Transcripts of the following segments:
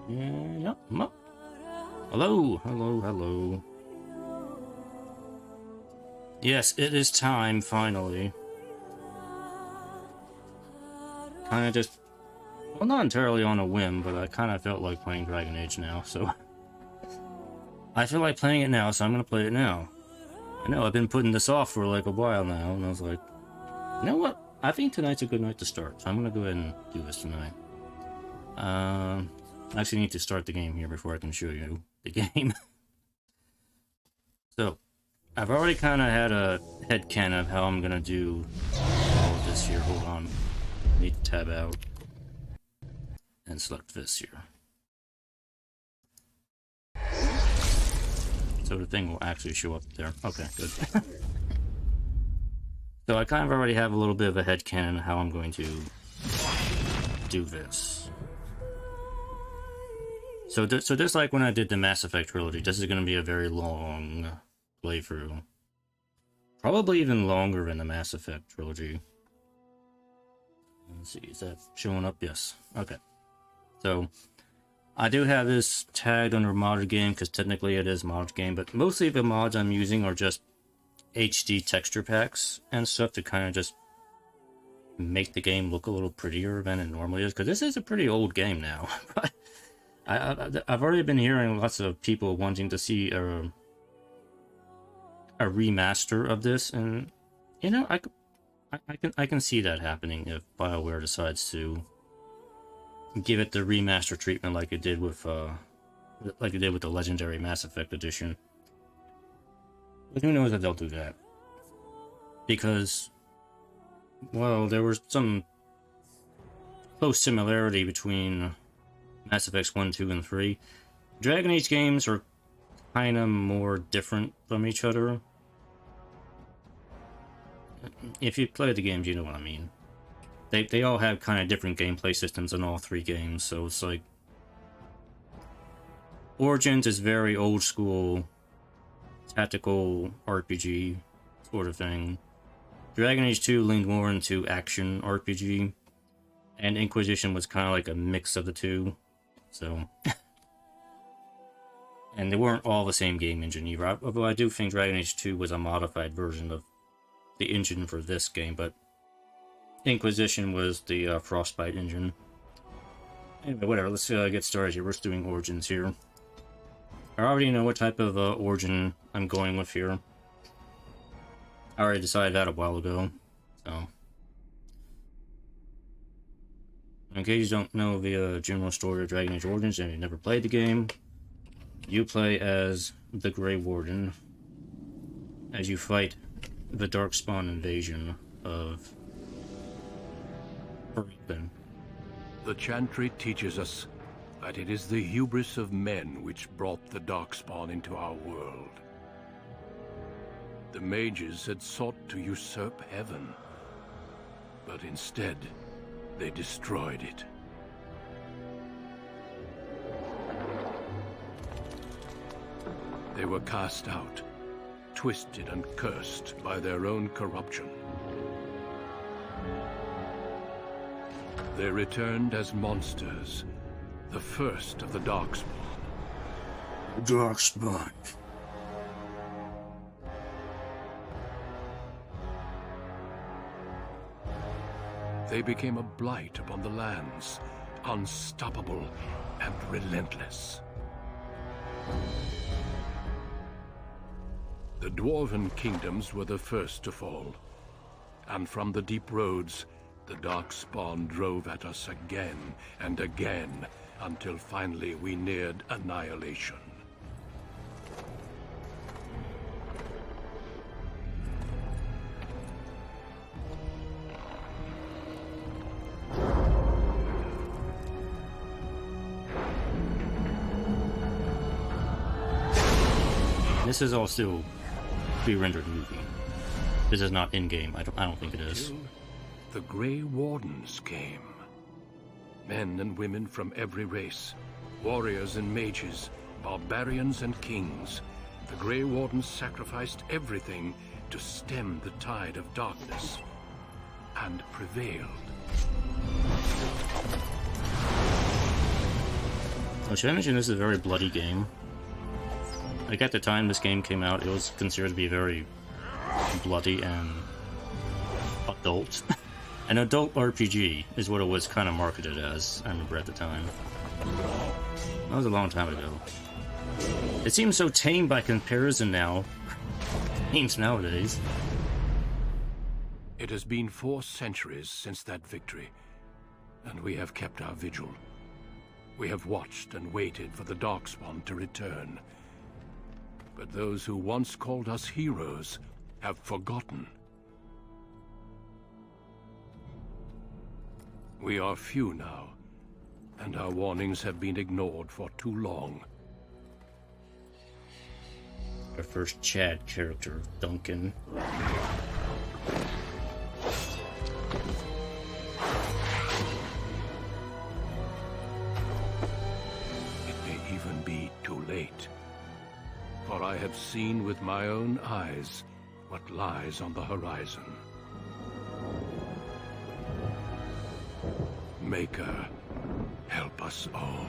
Yeah, I'm up. Hello, hello, hello. Yes, it is time, finally. Kinda just... Well, not entirely on a whim, but I kinda felt like playing Dragon Age now, so... I feel like playing it now, so I'm gonna play it now. I know, I've been putting this off for like a while now, and I was like... You know what? I think tonight's a good night to start, so I'm gonna go ahead and do this tonight. I actually need to start the game here before I can show you the game. So, I've already kind of had a headcanon of how I'm gonna do all of this here. Hold on. I need to tab out and select this here. So the thing will actually show up there. Okay, good. So I kind of already have a little bit of a headcanon how I'm going to do this. So just like when I did the Mass Effect trilogy, this is going to be a very long playthrough. Probably even longer than the Mass Effect trilogy. Let's see, is that showing up? Yes. Okay. So, I do have this tagged under modded game, because technically it is modded game, but mostly the mods I'm using are just HD texture packs and stuff to kind of just make the game look a little prettier than it normally is, because this is a pretty old game now. I've already been hearing lots of people wanting to see a remaster of this, and you know, I can see that happening if BioWare decides to give it the remaster treatment like it did with the Legendary Mass Effect Edition. But who knows if they'll do that? Because, well, there was some close similarity between Mass Effects 1, 2, and 3. Dragon Age games are kind of more different from each other. If you play the games, you know what I mean. They all have kind of different gameplay systems in all three games, so it's like... Origins is very old school, tactical RPG sort of thing. Dragon Age 2 leaned more into action RPG, and Inquisition was kind of like a mix of the two. So, and they weren't all the same game engine either. Although I do think Dragon Age 2 was a modified version of the engine for this game, but Inquisition was the Frostbite engine. Anyway, whatever, let's get started here. We're just doing Origins here. I already know what type of origin I'm going with here. I already decided that a while ago, so... In case you don't know the general story of Dragon Age Origins and you never played the game, you play as the Grey Warden as you fight the Darkspawn invasion of Earthden. The Chantry teaches us that it is the hubris of men which brought the Darkspawn into our world. The mages had sought to usurp heaven, but instead, they destroyed it. They were cast out, twisted and cursed by their own corruption. They returned as monsters, the first of the Darkspawn. Darkspawn. They became a blight upon the lands, unstoppable and relentless. The Dwarven kingdoms were the first to fall, and from the deep roads, the Darkspawn drove at us again and again, until finally we neared annihilation. This is all still pre-rendered movie. This is not in-game. I don't think it is. The Grey Wardens came. Men and women from every race, warriors and mages, barbarians and kings. The Grey Wardens sacrificed everything to stem the tide of darkness, and prevailed. Oh, should I mention this is a very bloody game? Like, at the time this game came out, it was considered to be very bloody and adult. An adult RPG is what it was kind of marketed as, I remember at the time. That was a long time ago. It seems so tame by comparison now. Games nowadays. It has been 4 centuries since that victory, and we have kept our vigil. We have watched and waited for the Darkspawn to return. But those who once called us heroes have forgotten. We are few now, and our warnings have been ignored for too long. Our first Chad character, Duncan. It may even be too late. For I have seen with my own eyes what lies on the horizon. Maker, help us all.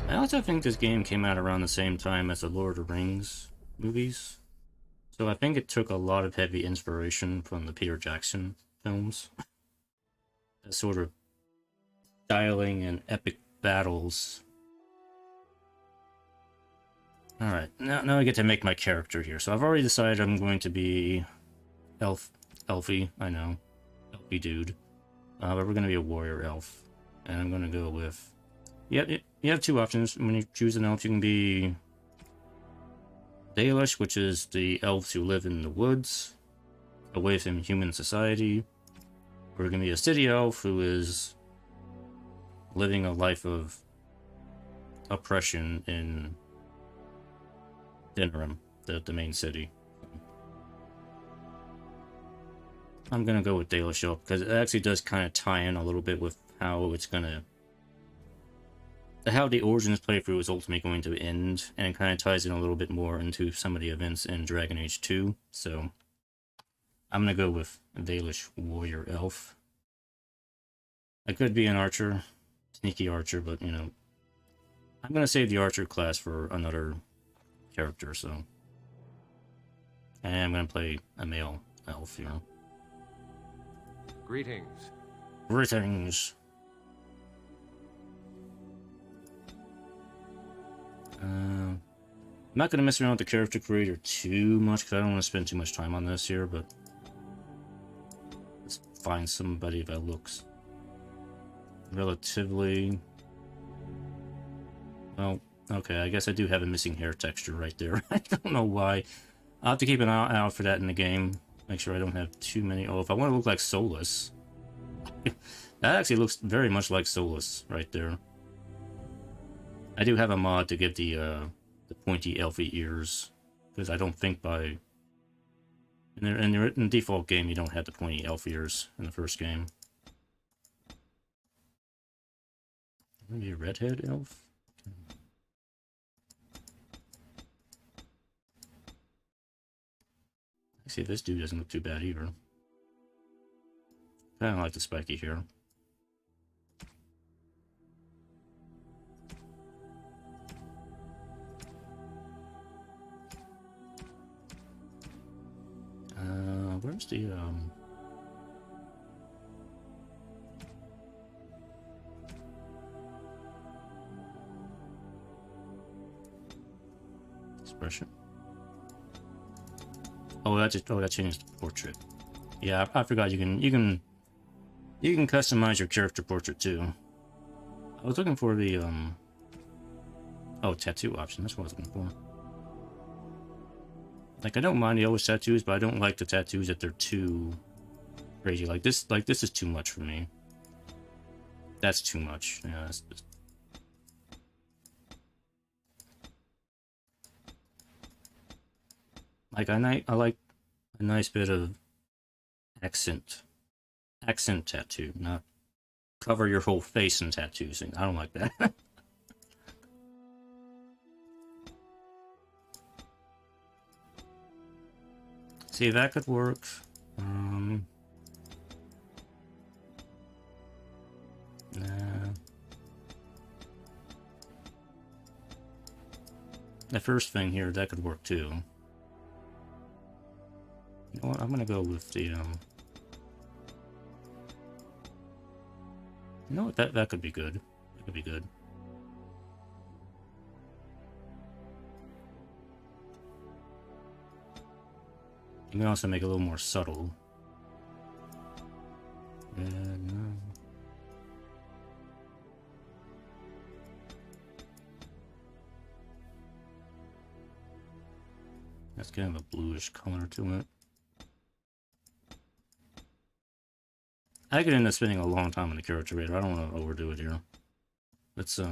I also think this game came out around the same time as the Lord of the Rings movies. So I think it took a lot of heavy inspiration from the Peter Jackson films. The sort of styling and epic battles. Alright, now I get to make my character here. So I've already decided I'm going to be elfy, I know. Elfy dude. But we're going to be a warrior elf. And I'm going to go with... You have 2 options. When you choose an elf, you can be Dalish, which is the elves who live in the woods, away from human society. Or you can be a city elf who is living a life of oppression in Dinnerim, the main city. I'm gonna go with Dalish Elf because it actually does kind of tie in a little bit with how it's gonna, how the Origins playthrough is ultimately going to end, and it kind of ties in a little bit more into some of the events in Dragon Age 2. So I'm gonna go with Dalish Warrior Elf. I could be an archer, sneaky archer, but you know, I'm gonna save the archer class for another character. So, and I'm gonna play a male elf, you know. Greetings. Greetings. I'm not going to mess around with the character creator too much because I don't want to spend too much time on this here, but let's find somebody that looks relatively... Well, okay, I guess I do have a missing hair texture right there. I don't know why. I'll have to keep an eye out for that in the game. Make sure I don't have too many... Oh, if I want to look like Solus... That actually looks very much like Solus right there. I do have a mod to give the pointy elfy ears, because I don't think by... In the default game, you don't have the pointy elf ears in the first game. Maybe a redhead elf? See, this dude doesn't look too bad either. I don't like the spiky hair. Where's the expression? Oh, that changed the portrait. Yeah, I forgot you can customize your character portrait too. I was looking for the tattoo option. That's what I was looking for. Like, I don't mind the Elvish tattoos, but I don't like the tattoos that they're too crazy. Like this is too much for me. That's too much. Yeah, that's just... Like, I like a nice bit of accent tattoo, not cover your whole face in tattoos. I don't like that. See, that could work. Nah. the first thing here, that could work too. You know what, I'm gonna go with the, you know what, that could be good. That could be good. You can also make it a little more subtle. And, that's kind of a bluish color to it. I could end up spending a long time on the character rater. I don't want to overdo it here. Let's, you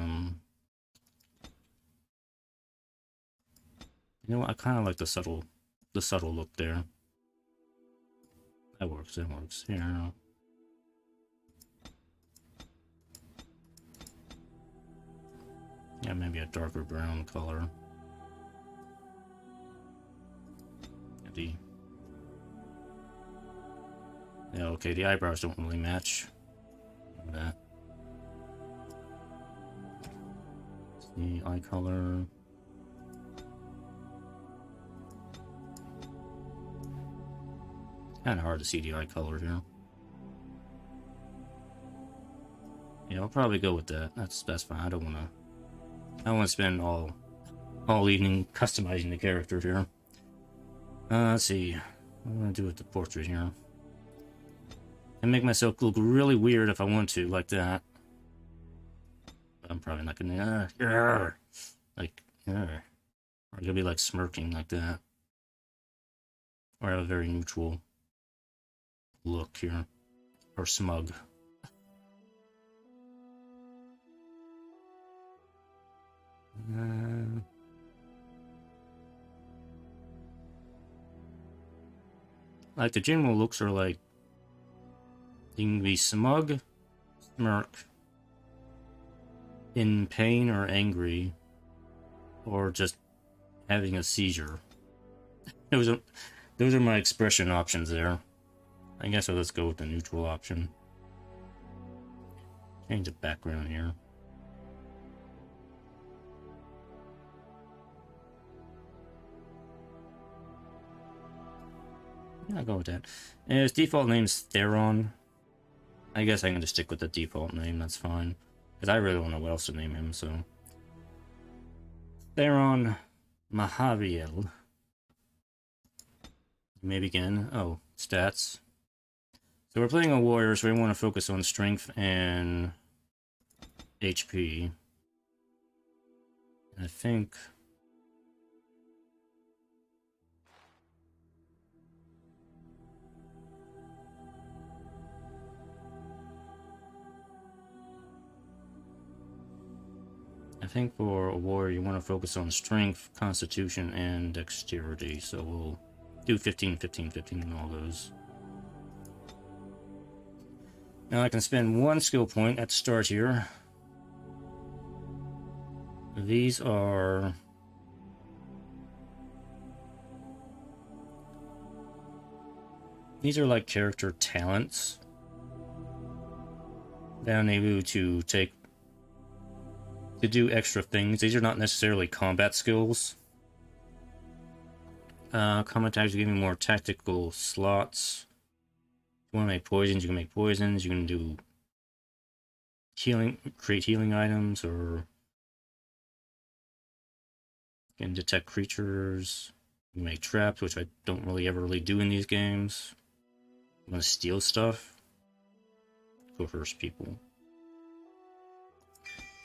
know what, I kind of like the subtle look there. That works, that works. Here. Yeah, maybe a darker brown color. Yeah, okay, the eyebrows don't really match. That. See, eye color. Kind of hard to see the eye color here. Yeah, I'll probably go with that. That's fine. I don't want to spend all evening customizing the character here. Let's see. What am I gonna do with the portrait here? And make myself look really weird if I want to, like that. But I'm probably not gonna, like, or I'm gonna be like smirking like that. Or have a very neutral look here, or smug. Like the general looks are like, you can be smug, smirk, in pain or angry, or just having a seizure. Those are my expression options there. I guess let's go with the neutral option. Change the background here. Yeah, I'll go with that. And his default name's Theron. I guess I can just stick with the default name, that's fine. Because I really don't know what else to name him, so. Dalish Mahariel. You may begin. Oh, stats. So we're playing a warrior, so we want to focus on strength and HP. I think... for a warrior, you want to focus on strength, constitution, and dexterity. So we'll do 15, 15, 15 on all those. Now I can spend one skill point at the start here. These are... like character talents that enable you to do extra things. These are not necessarily combat skills. Combat tags are giving more tactical slots. If you want to make poisons, you can make poisons. You can do healing, create healing items, or you can detect creatures. You can make traps, which I don't really ever do in these games. You want to steal stuff, coerce people.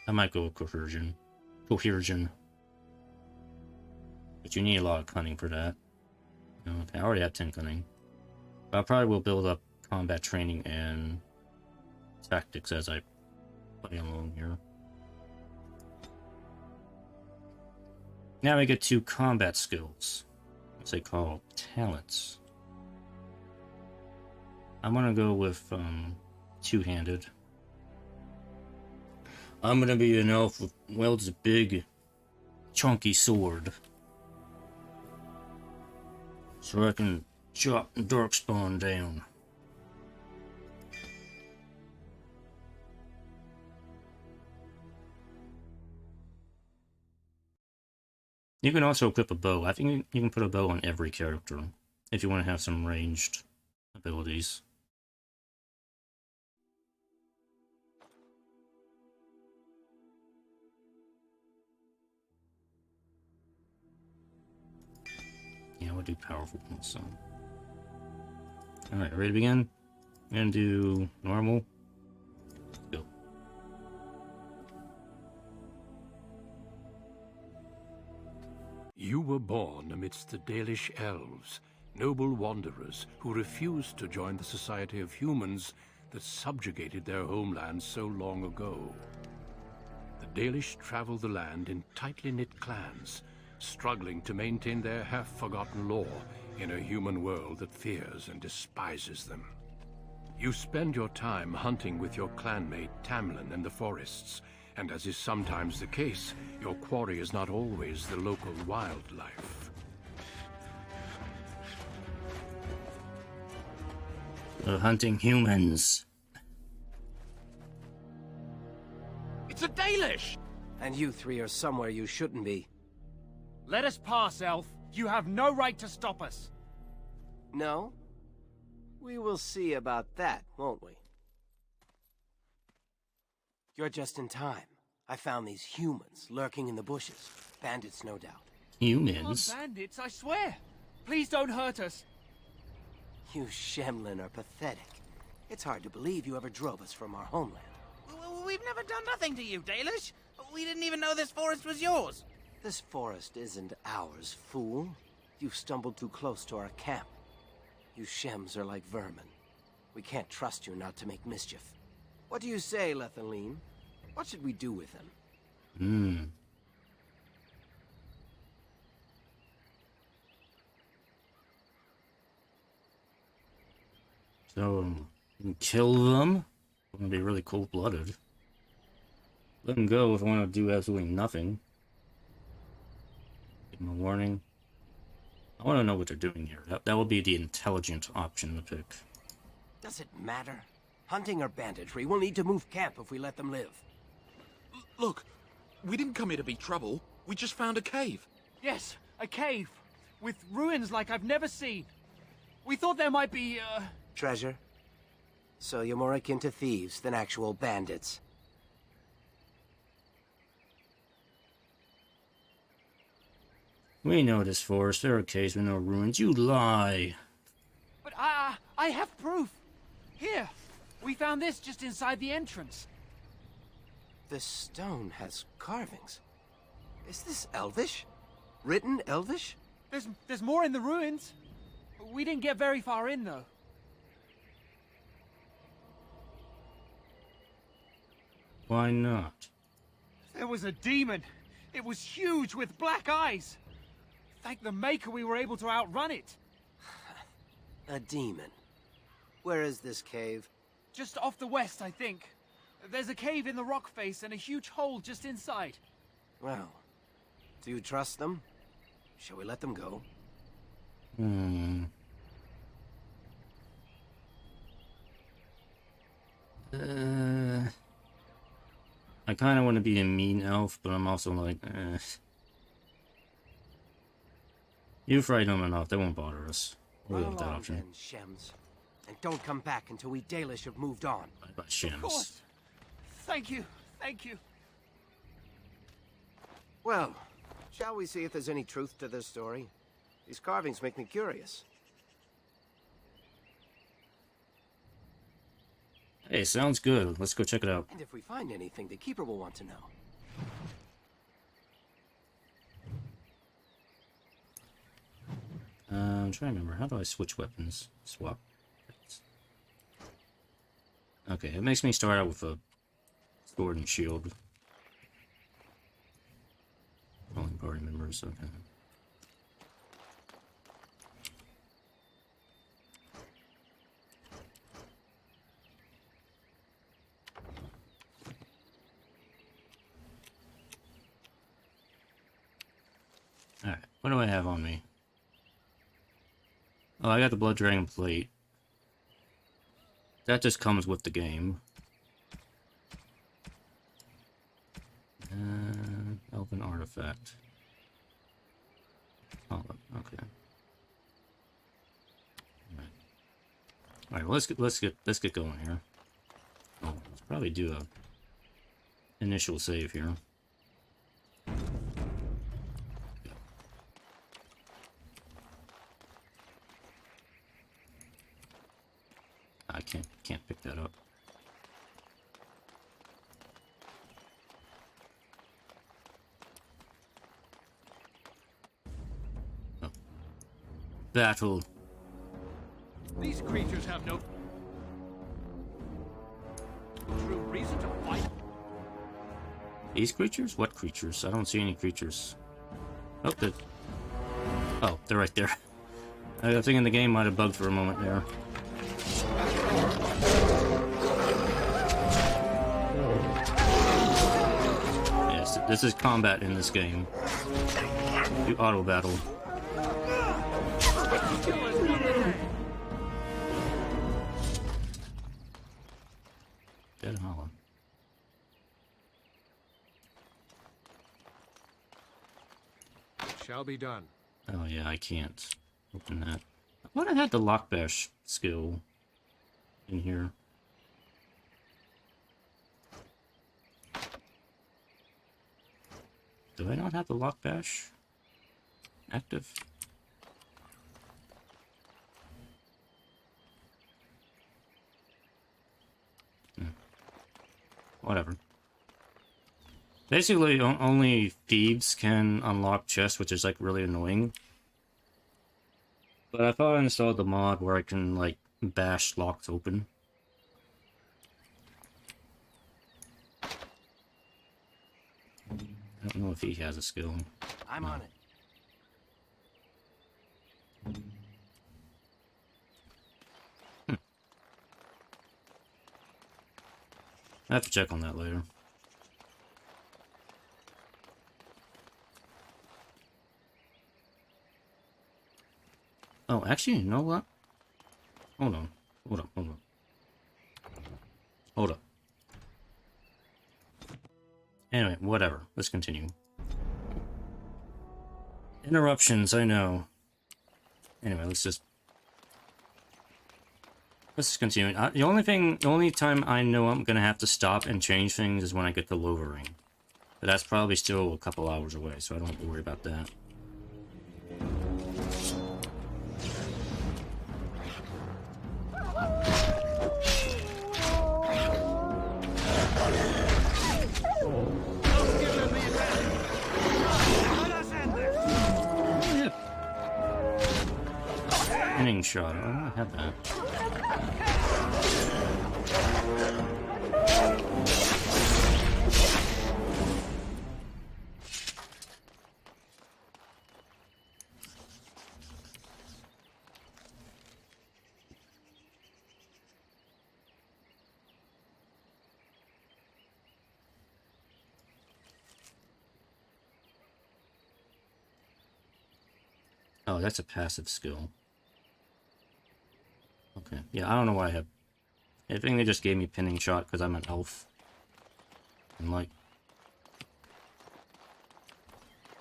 I might go with coercion. But you need a lot of cunning for that. Okay, I already have 10 cunning. But I probably will build up combat training and tactics as I play along here. Now we get to combat skills. What's they call talents. I'm gonna go with two-handed. I'm gonna be an elf with wields a big, chunky sword, so I can chop darkspawn down. You can also equip a bow. I think you can put a bow on every character if you want to have some ranged abilities. Yeah, we'll do powerful also. Alright, ready to begin? I'm gonna do normal. Let's go. You were born amidst the Dalish elves, noble wanderers who refused to join the society of humans that subjugated their homeland so long ago. The Dalish travel the land in tightly knit clans, struggling to maintain their half-forgotten lore in a human world that fears and despises them. You spend your time hunting with your clanmate Tamlin in the forests, and as is sometimes the case, your quarry is not always the local wildlife. Hunting humans. It's a Dalish! And you three are somewhere you shouldn't be. Let us pass, Elf. You have no right to stop us. No? We will see about that, won't we? You're just in time. I found these humans lurking in the bushes. Bandits, no doubt. Humans? Not bandits, I swear. Please don't hurt us. You Shemlin are pathetic. It's hard to believe you ever drove us from our homeland. We've never done nothing to you, Dalish. We didn't even know this forest was yours. This forest isn't ours, fool. You've stumbled too close to our camp. You Shems are like vermin. We can't trust you not to make mischief. What do you say, Lethaline? What should we do with him? So, you can kill them. I'm gonna be really cold-blooded. Let them go if I want to do absolutely nothing. Give them a warning. I want to know what they're doing here. That will be the intelligent option to pick. Does it matter? Hunting or banditry, we'll need to move camp if we let them live. Look, we didn't come here to be trouble. We just found a cave. Yes, a cave. With ruins like I've never seen. We thought there might be, Treasure? So you're more akin to thieves than actual bandits. We know this forest. There are caves with no ruins. You lie. But I have proof. Here, we found this just inside the entrance. This stone has carvings. Is this Elvish? Written Elvish? There's more in the ruins. We didn't get very far in, though. Why not? There was a demon. It was huge with black eyes. Thank the Maker we were able to outrun it. A demon. Where is this cave? Just off the west, I think. There's a cave in the rock face and a huge hole just inside. Well, do you trust them? Shall we let them go? I kind of want to be a mean elf, but I'm also like, You frighten them enough, they won't bother us. We'll Run have that along option. then, Shems. And don't come back until we Dalish have moved on. Bye bye, Of Shims. course. Thank you. Thank you. Well, shall we see if there's any truth to this story? These carvings make me curious. Hey, sounds good. Let's go check it out. And if we find anything, the Keeper will want to know. I'm trying to remember. How do I switch weapons? Swap. Okay, it makes me start out with a sword and shield. Calling party members, okay. Alright, what do I have on me? Oh, I got the Blood Dragon plate. That just comes with the game. Elven artifact. Oh, okay. All right. Well, let's get going here. Oh, let's probably do a initial save here. I can't pick that up. Oh. Battle. These creatures have no true reason to fight. These creatures? What creatures? I don't see any creatures. Oh, they're right there. I was thinking the game might have bugged for a moment there. Yes, this is combat in this game. You auto battle. Dead hollow. Shall be done. Oh yeah, I can't open that. I thought I had the lockbash skill in here. Do I not have the lockbash active? Whatever. Basically, only thieves can unlock chests, which is like really annoying. But I thought I installed the mod where I can like bash locks open. I don't know if he has a skill. I'm on it. I have to check on that later. Oh, actually, you know what? Hold on. Hold up, hold on. Hold up. Anyway, whatever. Let's continue. Interruptions, I know. Anyway, let's just continue. The only time I know I'm gonna have to stop and change things is when I get to lowering. But that's probably still a couple hours away, so I don't have to worry about that. Pinning shot. Oh, I have that. Oh, that's a passive skill. Okay. Yeah, I don't know why I have... I think they just gave me pinning shot because I'm an elf. And like...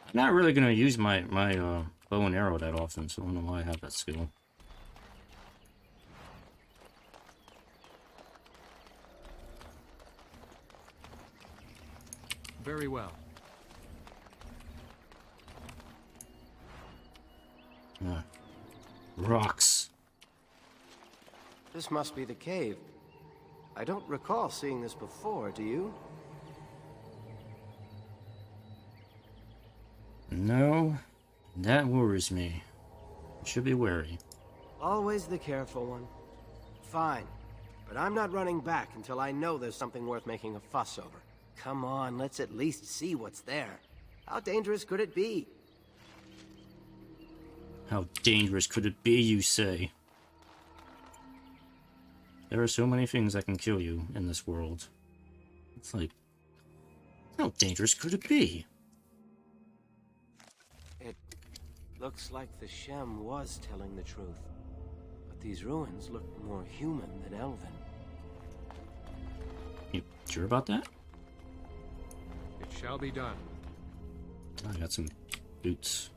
I'm not really going to use my bow and arrow that often, so I don't know why I have that skill. Very well. Rocks. This must be the cave. I don't recall seeing this before, do you? No, that worries me. You should be wary. Always the careful one. Fine, but I'm not running back until I know there's something worth making a fuss over. Come on, let's at least see what's there. How dangerous could it be? How dangerous could it be, you say? There are so many things that can kill you in this world. It's like, how dangerous could it be? It looks like the Shem was telling the truth. But these ruins look more human than elven. You sure about that? It shall be done. I got some boots.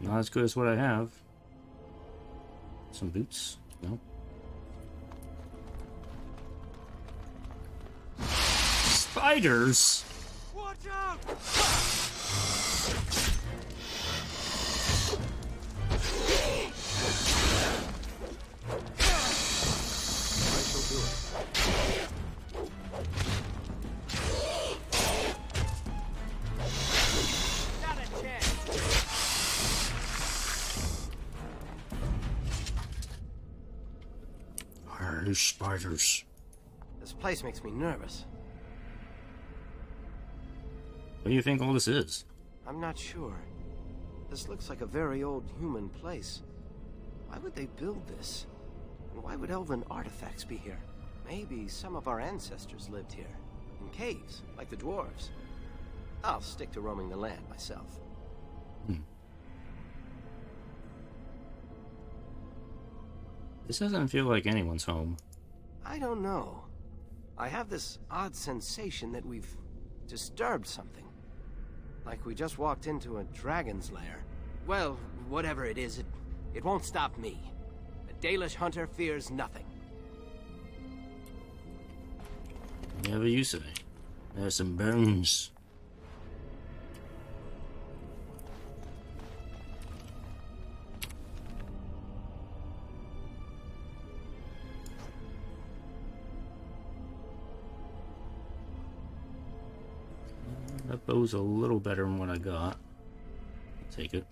Not as good as what I have. Some boots? No. Spiders? Watch out! I shall do it. Not a chance. There's spiders. This place makes me nervous. What do you think all this is? I'm not sure. This looks like a very old human place. Why would they build this? And why would elven artifacts be here? Maybe some of our ancestors lived here. In caves, like the dwarves. I'll stick to roaming the land myself. This doesn't feel like anyone's home. I don't know. I have this odd sensation that we've disturbed something. Like we just walked into a dragon's lair. Well, whatever it is, it won't stop me. A Dalish hunter fears nothing. Whatever you say. There's some bones. That bow's a little better than what I got. I'll take it.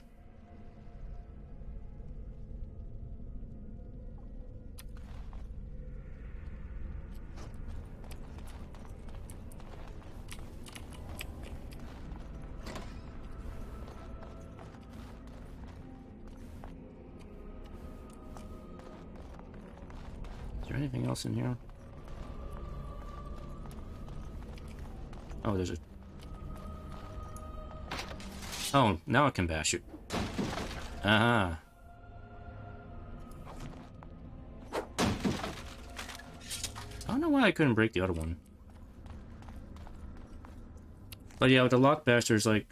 Is there anything else in here? Oh, there's a... Oh, now I can bash it. Ah. I don't know why I couldn't break the other one. But yeah, with the lock bash, there's like...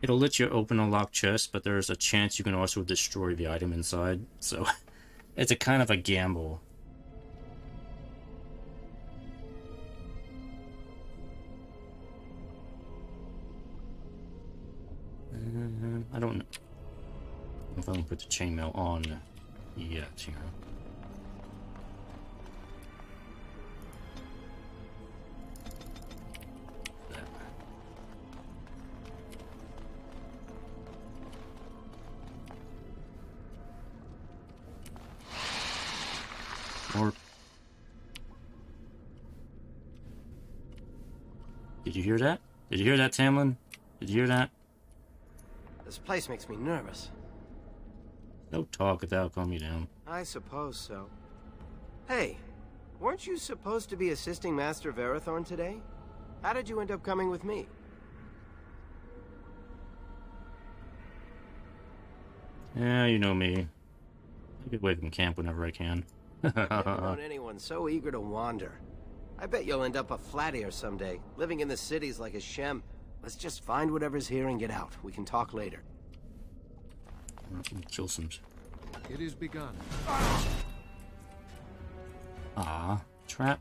It'll let you open a locked chest, but there's a chance you can also destroy the item inside. So, it's a kind of a gamble. I don't know if I'm gonna put the chainmail on yet here. Or did you hear that? Did you hear that, Tamlin? Did you hear that? This place makes me nervous. Don't talk without calm you down. I suppose so. Hey, weren't you supposed to be assisting Master Verathorn today? How did you end up coming with me? Yeah, you know me. I get away from camp whenever I can. Never known anyone so eager to wander. I bet you'll end up a flat ear someday, living in the cities like a Shem. Let's just find whatever's here and get out. We can talk later. Kill some. It is begun. Ah, trap.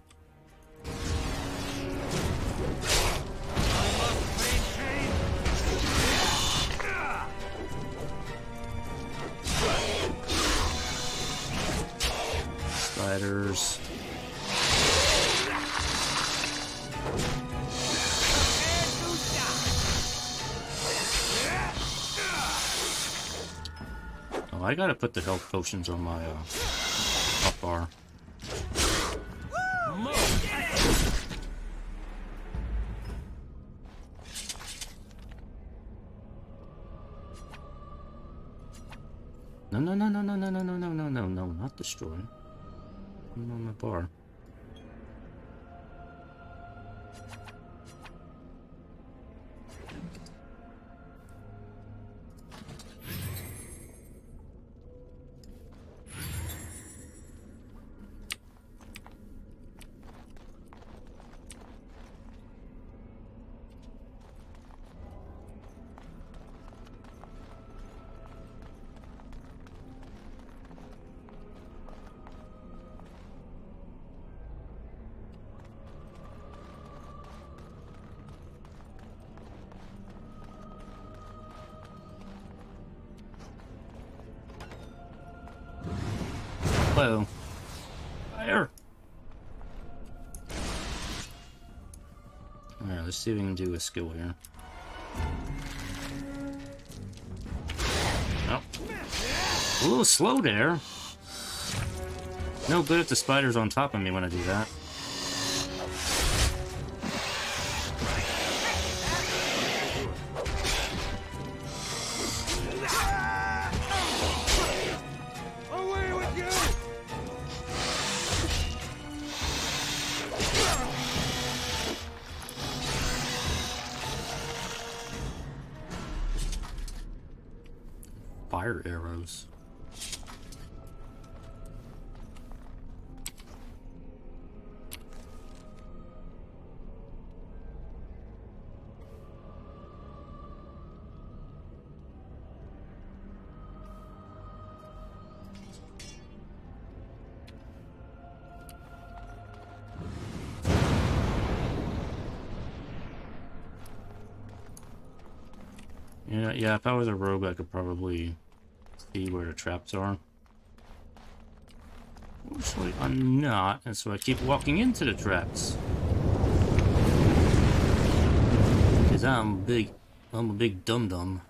Spiders. Oh, I gotta put the health potions on my up bar. No, no, no, no, no, no, no, no, no, no, no, no, not destroy. I'm on my bar. Hello. Fire. Alright, let's see if we can do a skill here. Oh. A little slow there. No good if the spider's on top of me when I do that. Away with you! Fire arrows. Yeah, if I was a rogue, I could probably see where the traps are. Actually, I'm not, and so I keep walking into the traps. Because I'm a big dum-dum.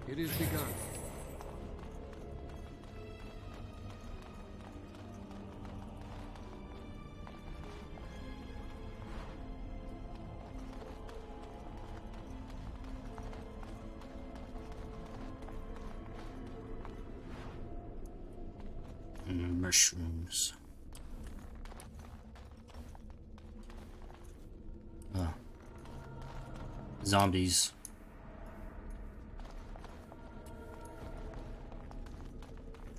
It is begun. Mushrooms. Oh. Zombies.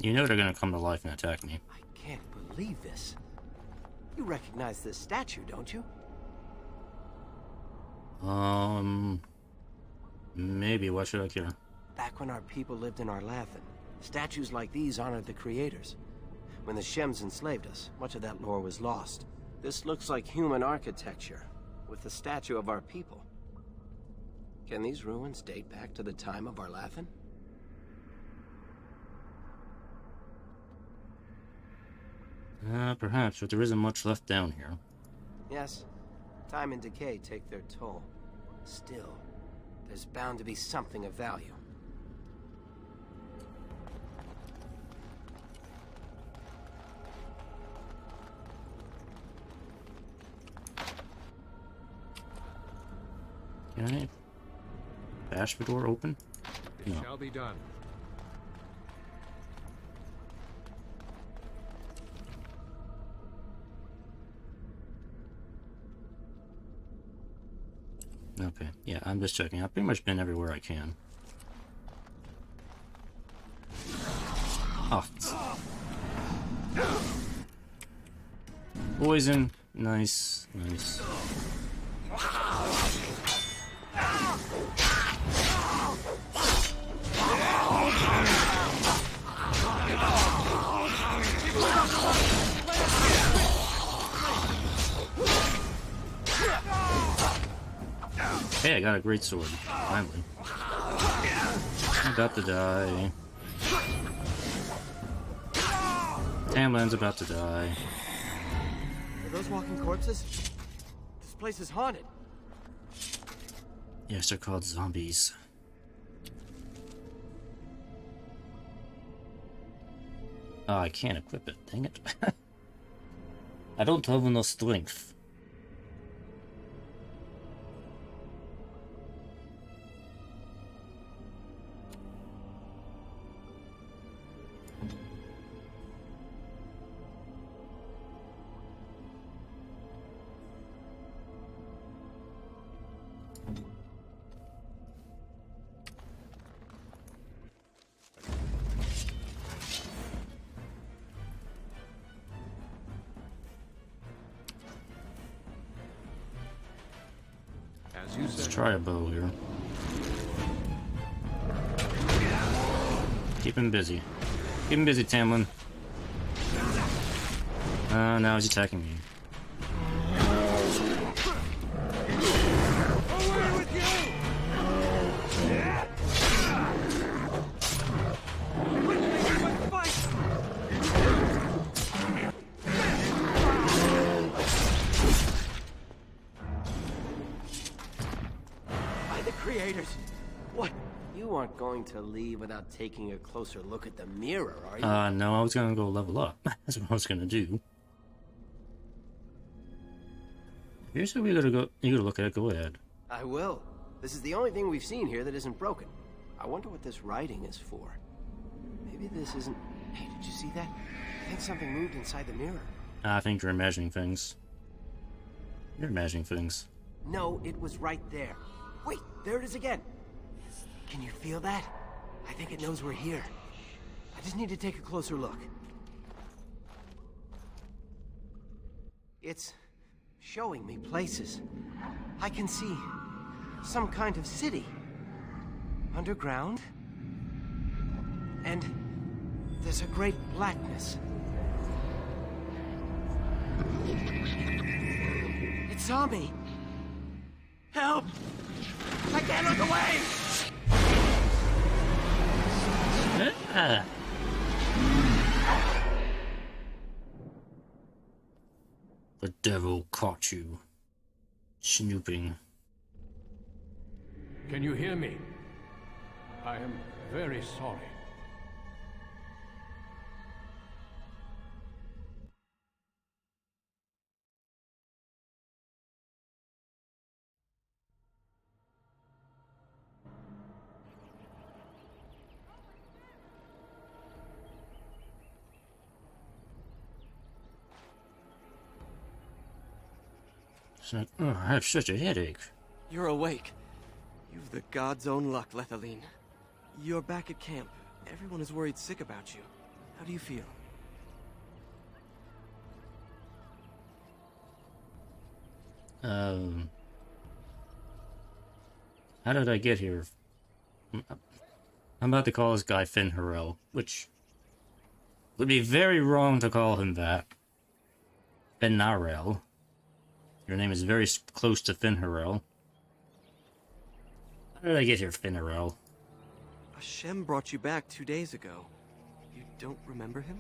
You know they're gonna come to life and attack me. I can't believe this. You recognize this statue, don't you? Maybe. Why should I care? Back when our people lived in Arlathan, statues like these honored the creators. When the Shems enslaved us, much of that lore was lost. This looks like human architecture, with the statue of our people. Can these ruins date back to the time of Arlathan? Perhaps, but there isn't much left down here. Yes, time and decay take their toll. Still, there's bound to be something of value. Can I bash the door open? It No. shall be done. Okay, yeah, I'm just checking. I've pretty much been everywhere I can. Oh. Poison. Nice, nice. Hey, I got a great sword. Finally. I'm about to die. Tamlin's about to die. Are those walking corpses? This place is haunted. Yes, they're called zombies. Oh, I can't equip it. Dang it. I don't have enough strength. As you Let's said. try a bow here. Keep him busy. Keep him busy, Tamlin. Now he's attacking me. Away with you! invaders. What? You aren't going to leave without taking a closer look at the mirror, are you? No, I was gonna go level up. That's what I was gonna do. Here's where we gotta go. You gotta look at it. Go ahead. I will. This is the only thing we've seen here that isn't broken. I wonder what this writing is for. Maybe this isn't... Hey, did you see that? I think something moved inside the mirror. I think you're imagining things. You're imagining things. No, it was right there. Wait, there it is again. Can you feel that? I think it knows we're here. I just need to take a closer look. It's showing me places. I can see some kind of city. Underground. And there's a great blackness. It saw me. Help! I can't look away! The devil caught you. Snooping. Can you hear me? I am very sorry. It's like, oh, I have such a headache. You're awake. You've the god's own luck, Lethaline. You're back at camp. Everyone is worried sick about you. How do you feel? How did I get here? I'm about to call this guy Finn Harel, which would be very wrong to call him that. Finn Harel. Your name is very close to Finn Harel. How did I get here, Finn Harel? Hashem brought you back 2 days ago. You don't remember him?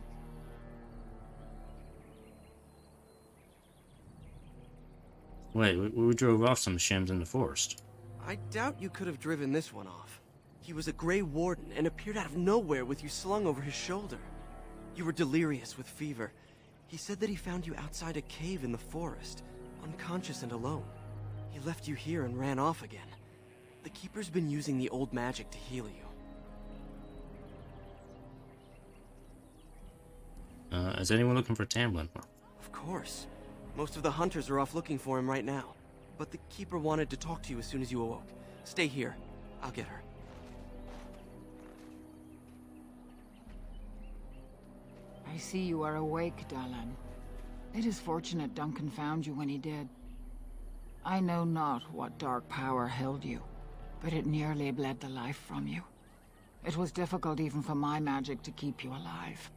Wait, we drove off some shims in the forest. I doubt you could have driven this one off. He was a Grey Warden and appeared out of nowhere with you slung over his shoulder. You were delirious with fever. He said that he found you outside a cave in the forest, unconscious and alone. He left you here and ran off again. The Keeper's been using the old magic to heal you. Is anyone looking for Tamlin? Of course. Most of the hunters are off looking for him right now. But the Keeper wanted to talk to you as soon as you awoke. Stay here. I'll get her. I see you are awake, Dalan. It is fortunate Duncan found you when he did. I know not what dark power held you, but it nearly bled the life from you. It was difficult even for my magic to keep you alive.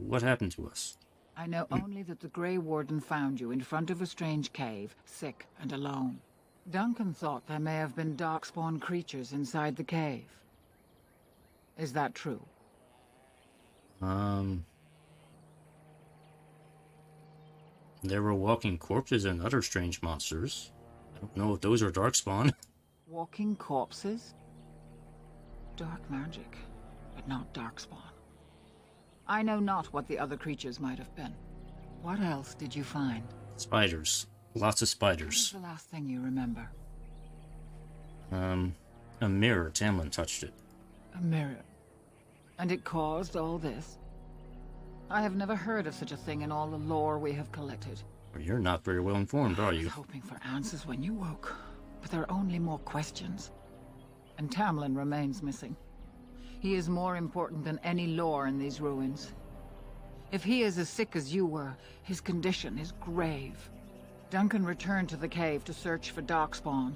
What happened to us? I know only that the Grey Warden found you in front of a strange cave, sick and alone. Duncan thought there may have been darkspawn creatures inside the cave. Is that true? There were walking corpses and other strange monsters. I don't know if those are darkspawn. Walking corpses? Dark magic, but not darkspawn. I know not what the other creatures might have been. What else did you find? Spiders. Lots of What spiders. is the last thing you remember? A mirror. Tamlin touched it. A mirror. And it caused all this? I have never heard of such a thing in all the lore we have collected. Well, you're not very well informed, are I was you? hoping for answers when you woke, but there are only more questions. And Tamlin remains missing. He is more important than any lore in these ruins. If he is as sick as you were, his condition is grave. Duncan returned to the cave to search for Darkspawn,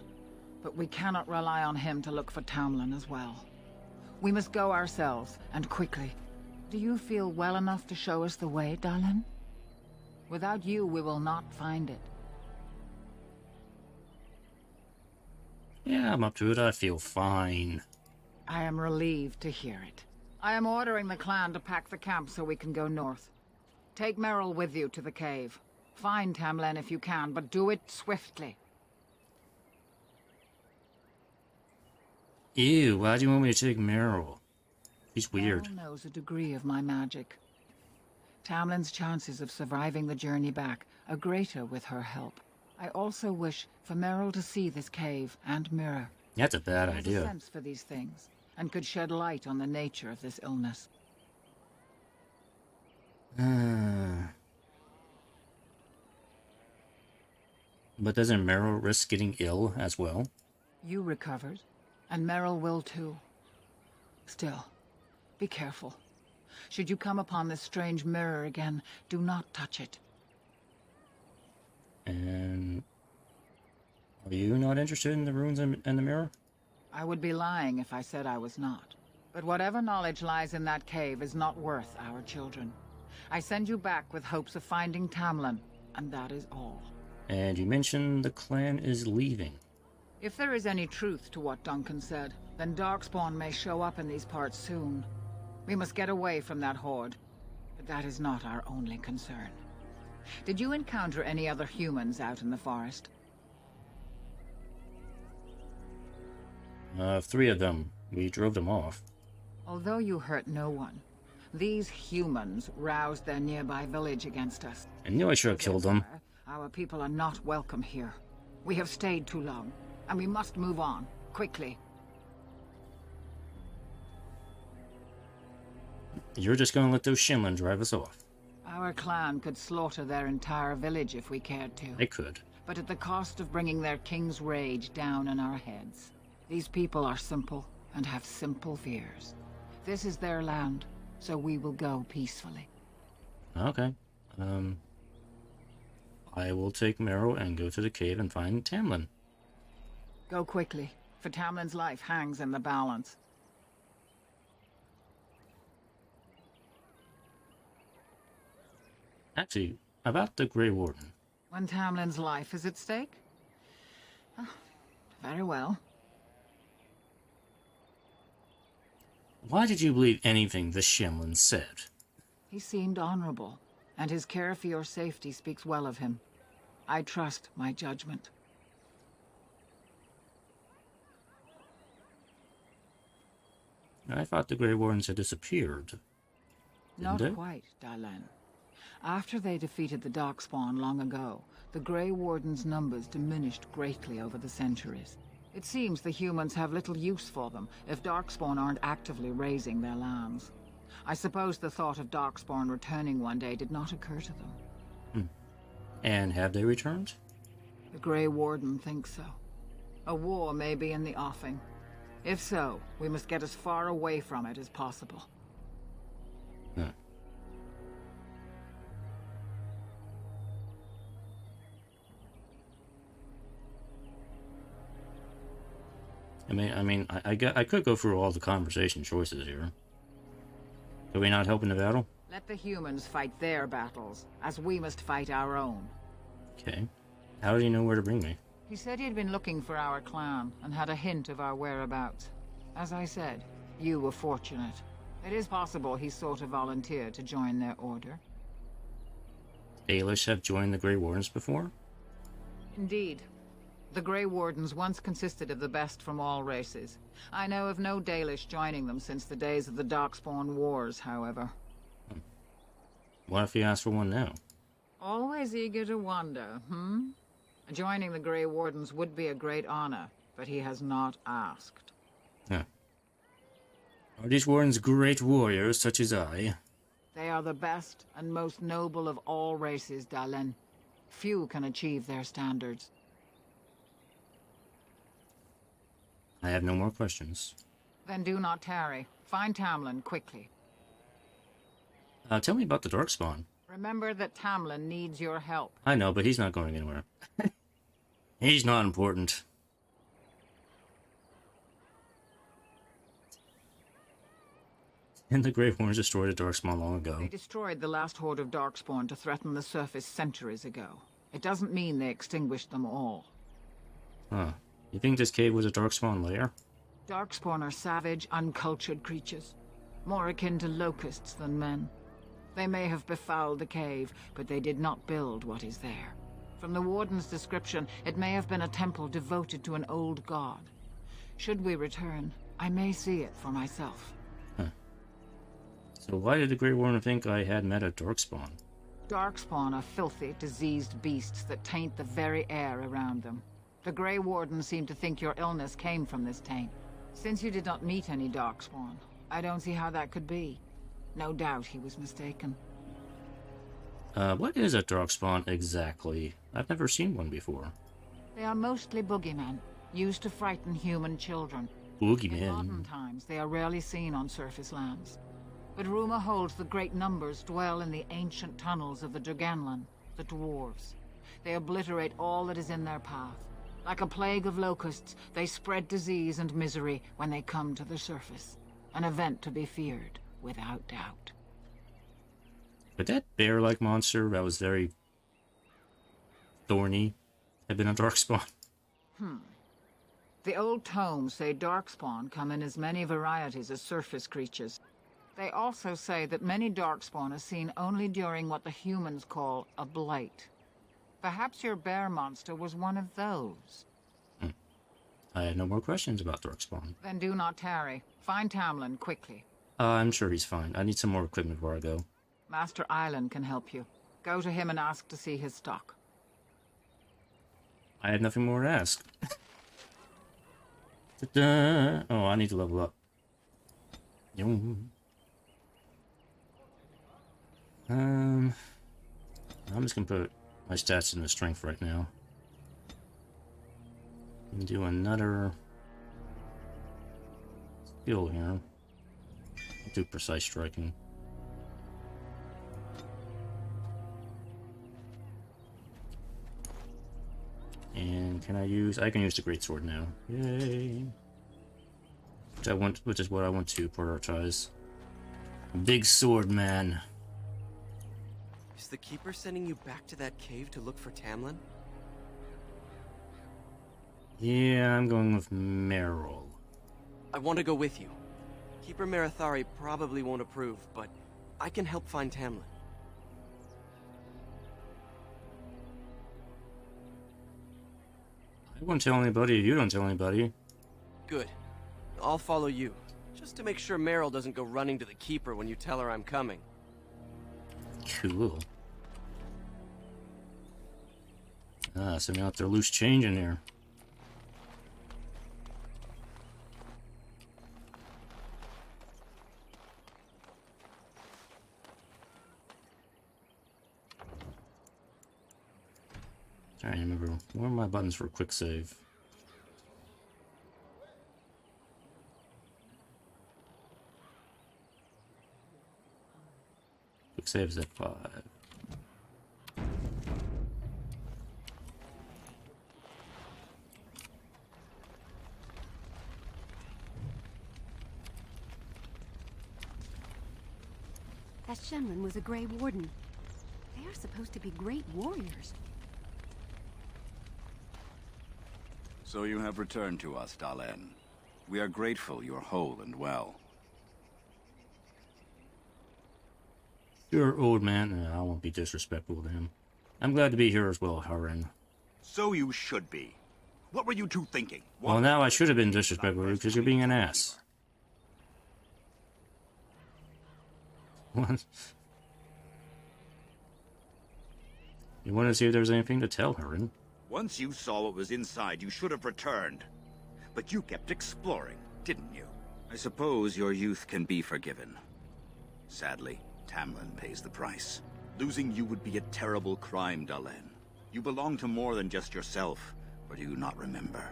but we cannot rely on him to look for Tamlin as well. We must go ourselves, and quickly. Do you feel well enough to show us the way, Dalan? Without you, we will not find it. Yeah, I'm up to it. I feel fine. I am relieved to hear it. I am ordering the clan to pack the camp so we can go north. Take Merrill with you to the cave. Find Tamlin if you can, but do it swiftly. Ew, why do you want me to take Meryl? She's weird. Meryl knows a degree of my magic. Tamlin's chances of surviving the journey back are greater with her help. I also wish for Meryl to see this cave and mirror. That's a bad She has idea. a sense for these things, and could shed light on the nature of this illness. But doesn't Meryl risk getting ill as well? You recovered, and Meryl will too. Still, be careful. Should you come upon this strange mirror again, do not touch it. And are you not interested in the runes and the mirror? I would be lying if I said I was not. But whatever knowledge lies in that cave is not worth our children. I send you back with hopes of finding Tamlin, and that is all. And you mentioned the clan is leaving. If there is any truth to what Duncan said, then Darkspawn may show up in these parts soon. We must get away from that horde. But that is not our only concern. Did you encounter any other humans out in the forest? 3 of them. We drove them off. Although you hurt no one, these humans roused their nearby village against us. I knew I should have killed them. Our people are not welcome here. We have stayed too long, and we must move on, quickly. You're just gonna let those Shimlin drive us off. Our clan could slaughter their entire village if we cared to. They could. But at the cost of bringing their king's rage down on our heads. These people are simple, and have simple fears. This is their land, so we will go peacefully. Okay. I will take Meryl and go to the cave and find Tamlin. Go quickly, for Tamlin's life hangs in the balance. Actually, about the Grey Warden. When Tamlin's life is at stake? Ah, very well. Why did you believe anything the Shimlin said? He seemed honorable, and his care for your safety speaks well of him. I trust my judgment. I thought the Grey Wardens had disappeared. Not they? quite, Dalish. After they defeated the Darkspawn long ago, the Grey Wardens' numbers diminished greatly over the centuries. It seems the humans have little use for them if Darkspawn aren't actively raising their lands. I suppose the thought of Darkspawn returning one day did not occur to them. And have they returned? The Grey Warden thinks so. A war may be in the offing. If so, we must get as far away from it as possible. Huh. I could go through all the conversation choices here. Are we not helping the battle? Let the humans fight their battles, as we must fight our own. Okay. How did he know where to bring me? He said he'd been looking for our clan, and had a hint of our whereabouts. As I said, you were fortunate. It is possible he sought a volunteer to join their order. Dalish have joined the Grey Wardens before? Indeed. The Grey Wardens once consisted of the best from all races. I know of no Dalish joining them since the days of the Darkspawn Wars, however. What if he asks for one now? Always eager to wander, hmm? Joining the Grey Wardens would be a great honor, but he has not asked. Huh. Are these Wardens great warriors such as I? They are the best and most noble of all races, Dalish. Few can achieve their standards. I have no more questions. Then do not tarry. Find Tamlin quickly. Tell me about the Darkspawn. Remember that Tamlin needs your help. I know, but he's not going anywhere. He's not important. And the Grey Wardens destroyed the Darkspawn long ago. They destroyed the last horde of Darkspawn to threaten the surface centuries ago. It doesn't mean they extinguished them all. Huh. You think this cave was a Darkspawn lair? Darkspawn are savage, uncultured creatures. More akin to locusts than men. They may have befouled the cave, but they did not build what is there. From the Warden's description, it may have been a temple devoted to an old god. Should we return, I may see it for myself. Huh. So why did the Grey Warden think I had met a Darkspawn? Darkspawn are filthy, diseased beasts that taint the very air around them. The Grey Warden seemed to think your illness came from this taint. Since you did not meet any Darkspawn, I don't see how that could be. No doubt he was mistaken. What is a Darkspawn exactly? I've never seen one before. They are mostly boogeymen, used to frighten human children. Boogeymen? In modern times, they are rarely seen on surface lands. But rumor holds that great numbers dwell in the ancient tunnels of the Draganlan, the dwarves. They obliterate all that is in their path. Like a plague of locusts, they spread disease and misery when they come to the surface. An event to be feared, without doubt. But that bear-like monster that was very thorny had been a Darkspawn. The old tomes say Darkspawn come in as many varieties as surface creatures. They also say that many Darkspawn are seen only during what the humans call a blight. Perhaps your bear monster was one of those. I had no more questions about Darkspawn. Then do not tarry. Find Tamlin quickly. I'm sure he's fine. I need some more equipment before I go. Master Island can help you. Go to him and ask to see his stock. I had nothing more to ask. Ta-da! Oh, I need to level up. I'm just gonna put my stats into strength right now. And do another skill here. I'll do precise striking. And can I use? I can use the greatsword now. Yay! Which is what I want to prioritize. Big sword man. Is the Keeper sending you back to that cave to look for Tamlin? Yeah, I'm going with Merrill. I want to go with you. Keeper Marathari probably won't approve, but I can help find Tamlin. I won't tell anybody, you don't tell anybody. Good. I'll follow you. Just to make sure Meryl doesn't go running to the Keeper when you tell her I'm coming. Cool. So now they're loose change in there. Trying to remember, where are my buttons for quick save? Quick save is at 5. That Shenlin was a Grey Warden. They are supposed to be great warriors. So you have returned to us, Dalen. We are grateful you are whole and well. You're old man. I won't be disrespectful to him. I'm glad to be here as well, Haran. So you should be. What were you two thinking? Well, now I should have been disrespectful because you're being an ass. What? You want to see if there's anything to tell, Haran? Once you saw what was inside, you should have returned. But you kept exploring, didn't you? I suppose your youth can be forgiven. Sadly, Tamlin pays the price. Losing you would be a terrible crime, Dalen. You belong to more than just yourself, or do you not remember?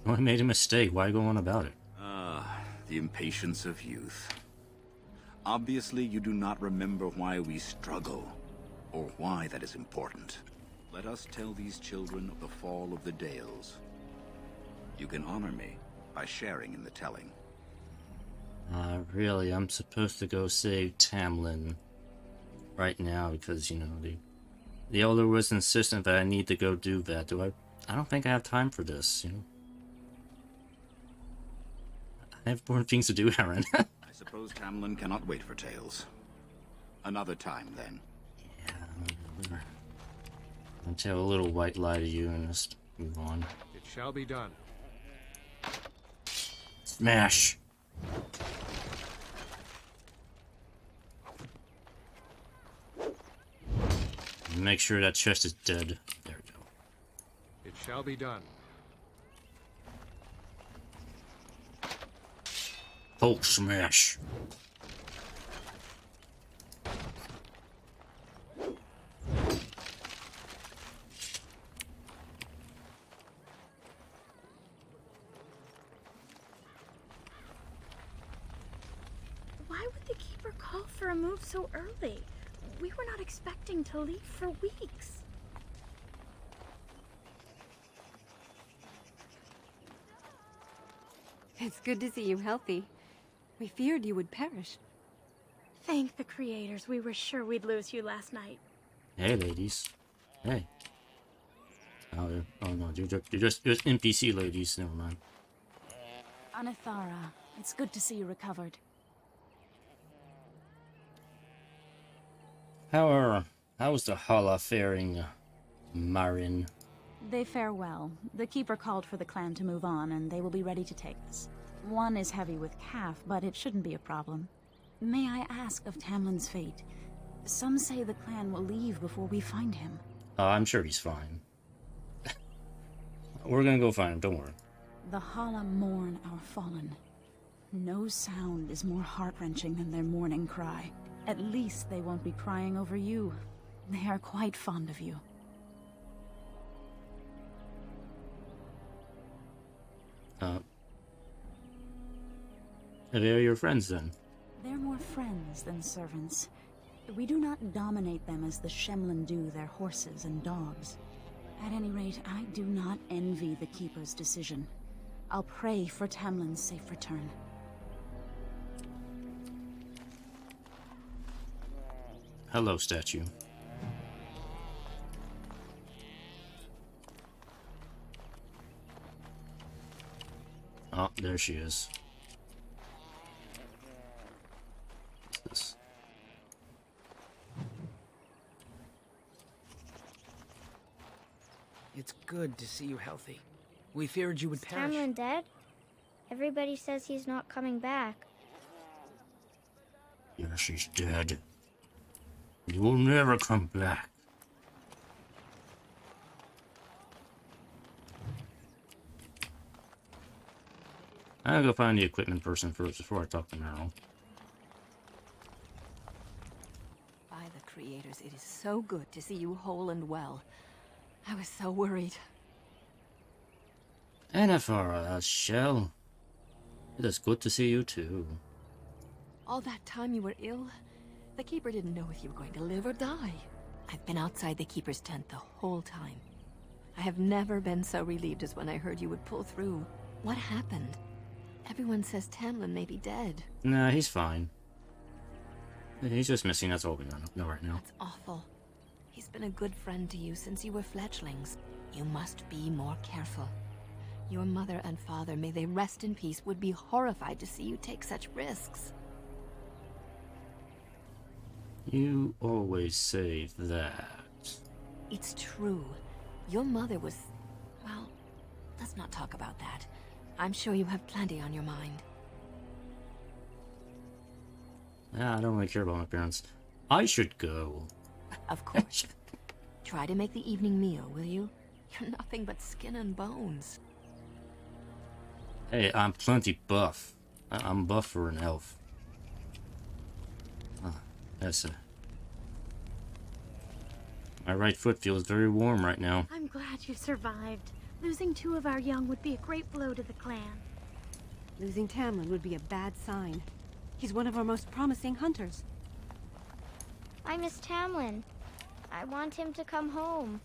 I made a mistake. Why go on about it? The impatience of youth. Obviously, you do not remember why we struggle, or why that is important. Let us tell these children of the fall of the Dales. You can honor me by sharing in the telling. Really, I'm supposed to go save Tamlin right now because, you know, the Elder was insistent that I need to go do that. I don't think I have time for this, you know. I have more things to do, Aaron. I suppose Tamlin cannot wait for tales. Another time, then. Yeah, I'll tell a little white lie to you and just move on. It shall be done. Smash! Make sure that chest is dead. There we go. It shall be done. Hulk smash! Why would the Keeper call for a move so early? We were not expecting to leave for weeks. It's good to see you healthy. We feared you would perish. Thank the creators. We were sure we'd lose you last night. Hey, ladies. Hey. Oh no, you're just NPC ladies. Never mind. Anathara, it's good to see you recovered. How's the Hala faring, Marin? They fare well. The Keeper called for the clan to move on, and they will be ready to take us. One is heavy with calf, but it shouldn't be a problem. May I ask of Tamlin's fate? Some say the clan will leave before we find him. I'm sure he's fine. We're gonna go find him, don't worry. The Hala mourn our fallen. No sound is more heart-wrenching than their mourning cry. At least they won't be crying over you. They are quite fond of you. They're your friends then? They're more friends than servants. We do not dominate them as the Shemlin do their horses and dogs. At any rate, I do not envy the Keeper's decision. I'll pray for Tamlin's safe return. Hello, statue. Oh, there she is. What's this? It's good to see you healthy. We feared you would perish. Tamlin dead? Everybody says he's not coming back. Yeah, she's dead. He will never come back. I'll go find the equipment person first before I talk to Meryl. By the creators, it is so good to see you whole and well. I was so worried. Anathara, Shell. It is good to see you too. All that time you were ill, the Keeper didn't know if you were going to live or die. I've been outside the Keeper's tent the whole time. I have never been so relieved as when I heard you would pull through. What happened? Everyone says Tamlin may be dead. Nah, he's fine. He's just missing, that's all we know right now. That's awful. He's been a good friend to you since you were fledglings. You must be more careful. Your mother and father, may they rest in peace, would be horrified to see you take such risks. You always say that. It's true. Your mother was... well, let's not talk about that. I'm sure you have plenty on your mind. Nah, I don't really care about my parents. I should go. Of course. Try to make the evening meal, will you? You're nothing but skin and bones. Hey, I'm plenty buff. I'm buff for an elf. That's my right foot feels very warm right now. I'm glad you survived. Losing 2 of our young would be a great blow to the clan. Losing Tamlin would be a bad sign. He's one of our most promising hunters. I miss Tamlin. I want him to come home.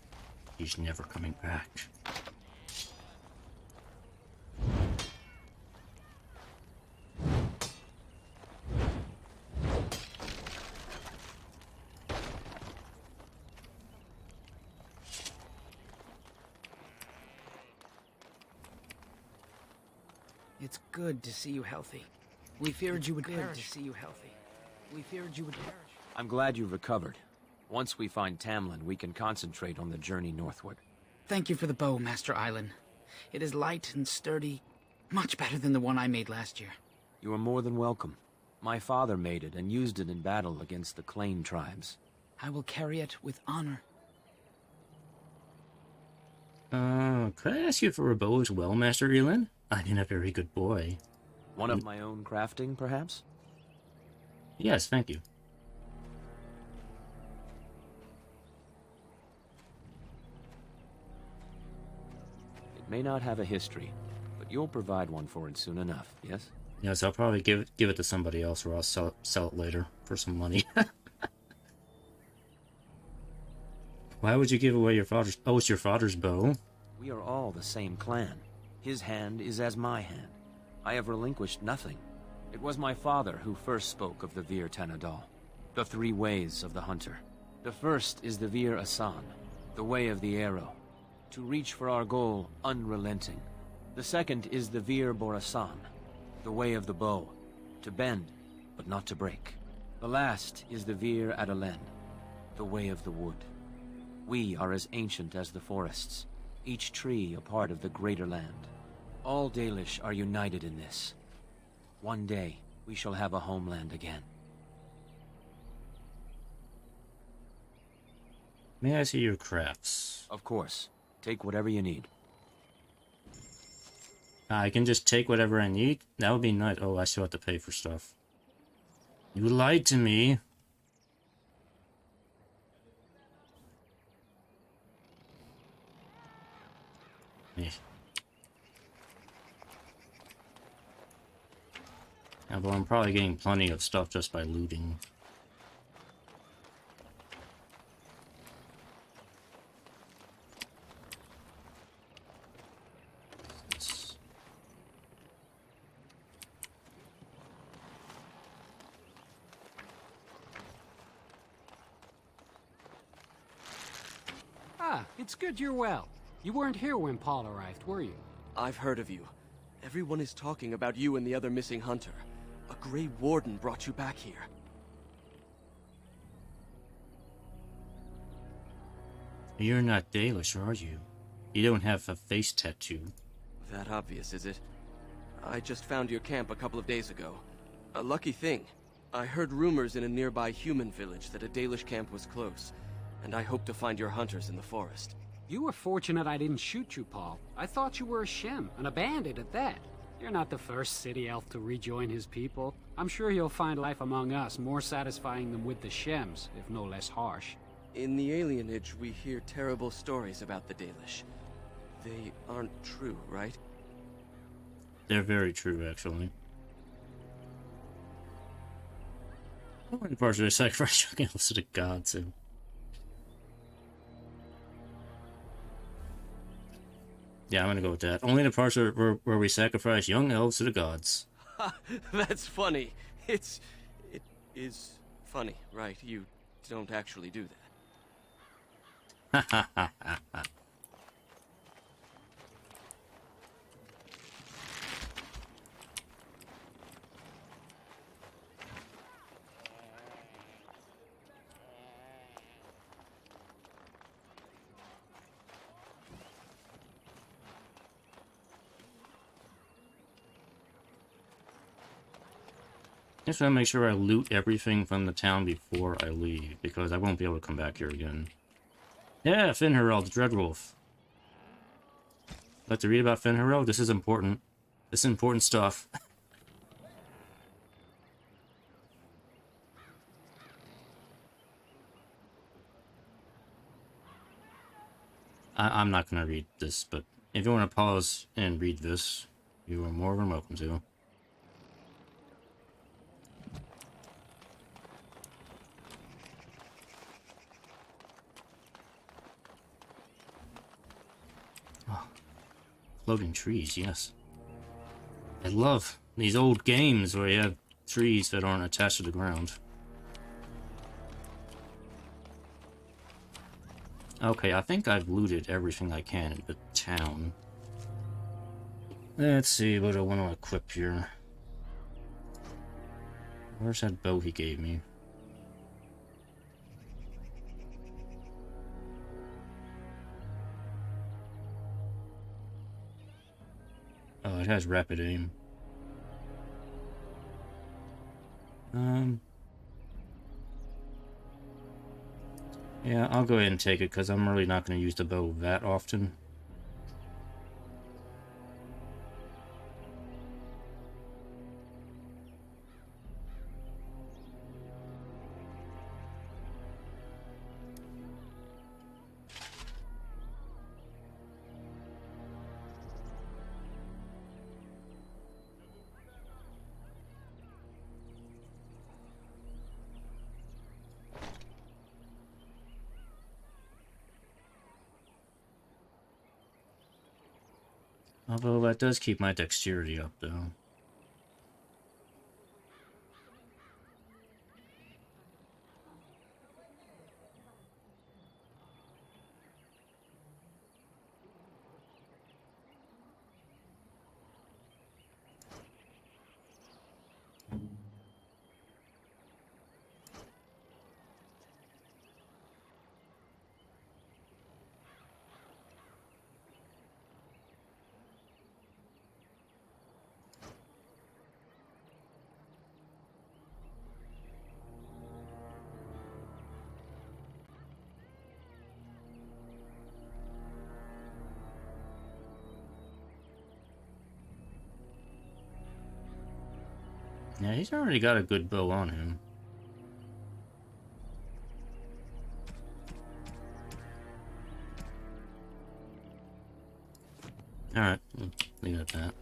He's never coming back. It's good to see you healthy. We feared you would perish. We feared you would perish. I'm glad you recovered. Once we find Tamlin, we can concentrate on the journey northward. Thank you for the bow, Master Island. It is light and sturdy, much better than the one I made last year. You are more than welcome. My father made it and used it in battle against the Clane tribes. I will carry it with honor. Could I ask you for a bow as well, Master Elin? I've been a very good boy. One of my own crafting, perhaps? Yes, thank you. It may not have a history, but you'll provide one for it soon enough, yes? Yes, I'll probably give it to somebody else, or I'll sell it later for some money. Why would you give away your father's... Oh, it's your father's bow? We are all the same clan. His hand is as my hand. I have relinquished nothing. It was my father who first spoke of the Vir Tanadal, the three ways of the hunter. The first is the Vir Asan, the way of the arrow, to reach for our goal unrelenting. The second is the Vir Borasan, the way of the bow, to bend, but not to break. The last is the Vir Adalen, the way of the wood. We are as ancient as the forests, each tree a part of the greater land. All Dalish are united in this. One day, we shall have a homeland again. May I see your crafts? Of course. Take whatever you need. I can just take whatever I need? That would be nice. Oh, I still have to pay for stuff. You lied to me. Yeah, well, I'm probably getting plenty of stuff just by looting. Ah, it's good you're well. You weren't here when Paul arrived, were you? I've heard of you. Everyone is talking about you and the other missing hunter. A Grey Warden brought you back here. You're not Dalish, are you? You don't have a face tattoo. That obvious, is it? I just found your camp a couple of days ago. A lucky thing. I heard rumors in a nearby human village that a Dalish camp was close, and I hope to find your hunters in the forest. You were fortunate I didn't shoot you, Paul. I thought you were a Shem, and a bandit at that. You're not the first city elf to rejoin his people. I'm sure you'll find life among us more satisfying than with the Shems, if no less harsh. In the alienage, we hear terrible stories about the Dalish. They aren't true, right? They're very true, actually. Oh, and partially sacrifice young elves to the gods, too. Yeah, I'm gonna go with that. Only the parts where we sacrifice young elves to the gods. That's funny. It is funny, right? You don't actually do that. Ha ha ha ha ha. Just want to make sure I loot everything from the town before I leave, because I won't be able to come back here again. Yeah, Finharel, the Dreadwolf. Like to read about Finharel? This is important. This is important stuff. I'm not going to read this, but if you want to pause and read this, you are more than welcome to. Floating trees, yes. I love these old games where you have trees that aren't attached to the ground. Okay, I think I've looted everything I can in the town. Let's see what I want to equip here. Where's that bow he gave me? Oh, it has rapid aim. Yeah, I'll go ahead and take it because I'm really not going to use the bow that often. Although that does keep my dexterity up, though. Yeah, he's already got a good bow on him. Alright, leave it at that.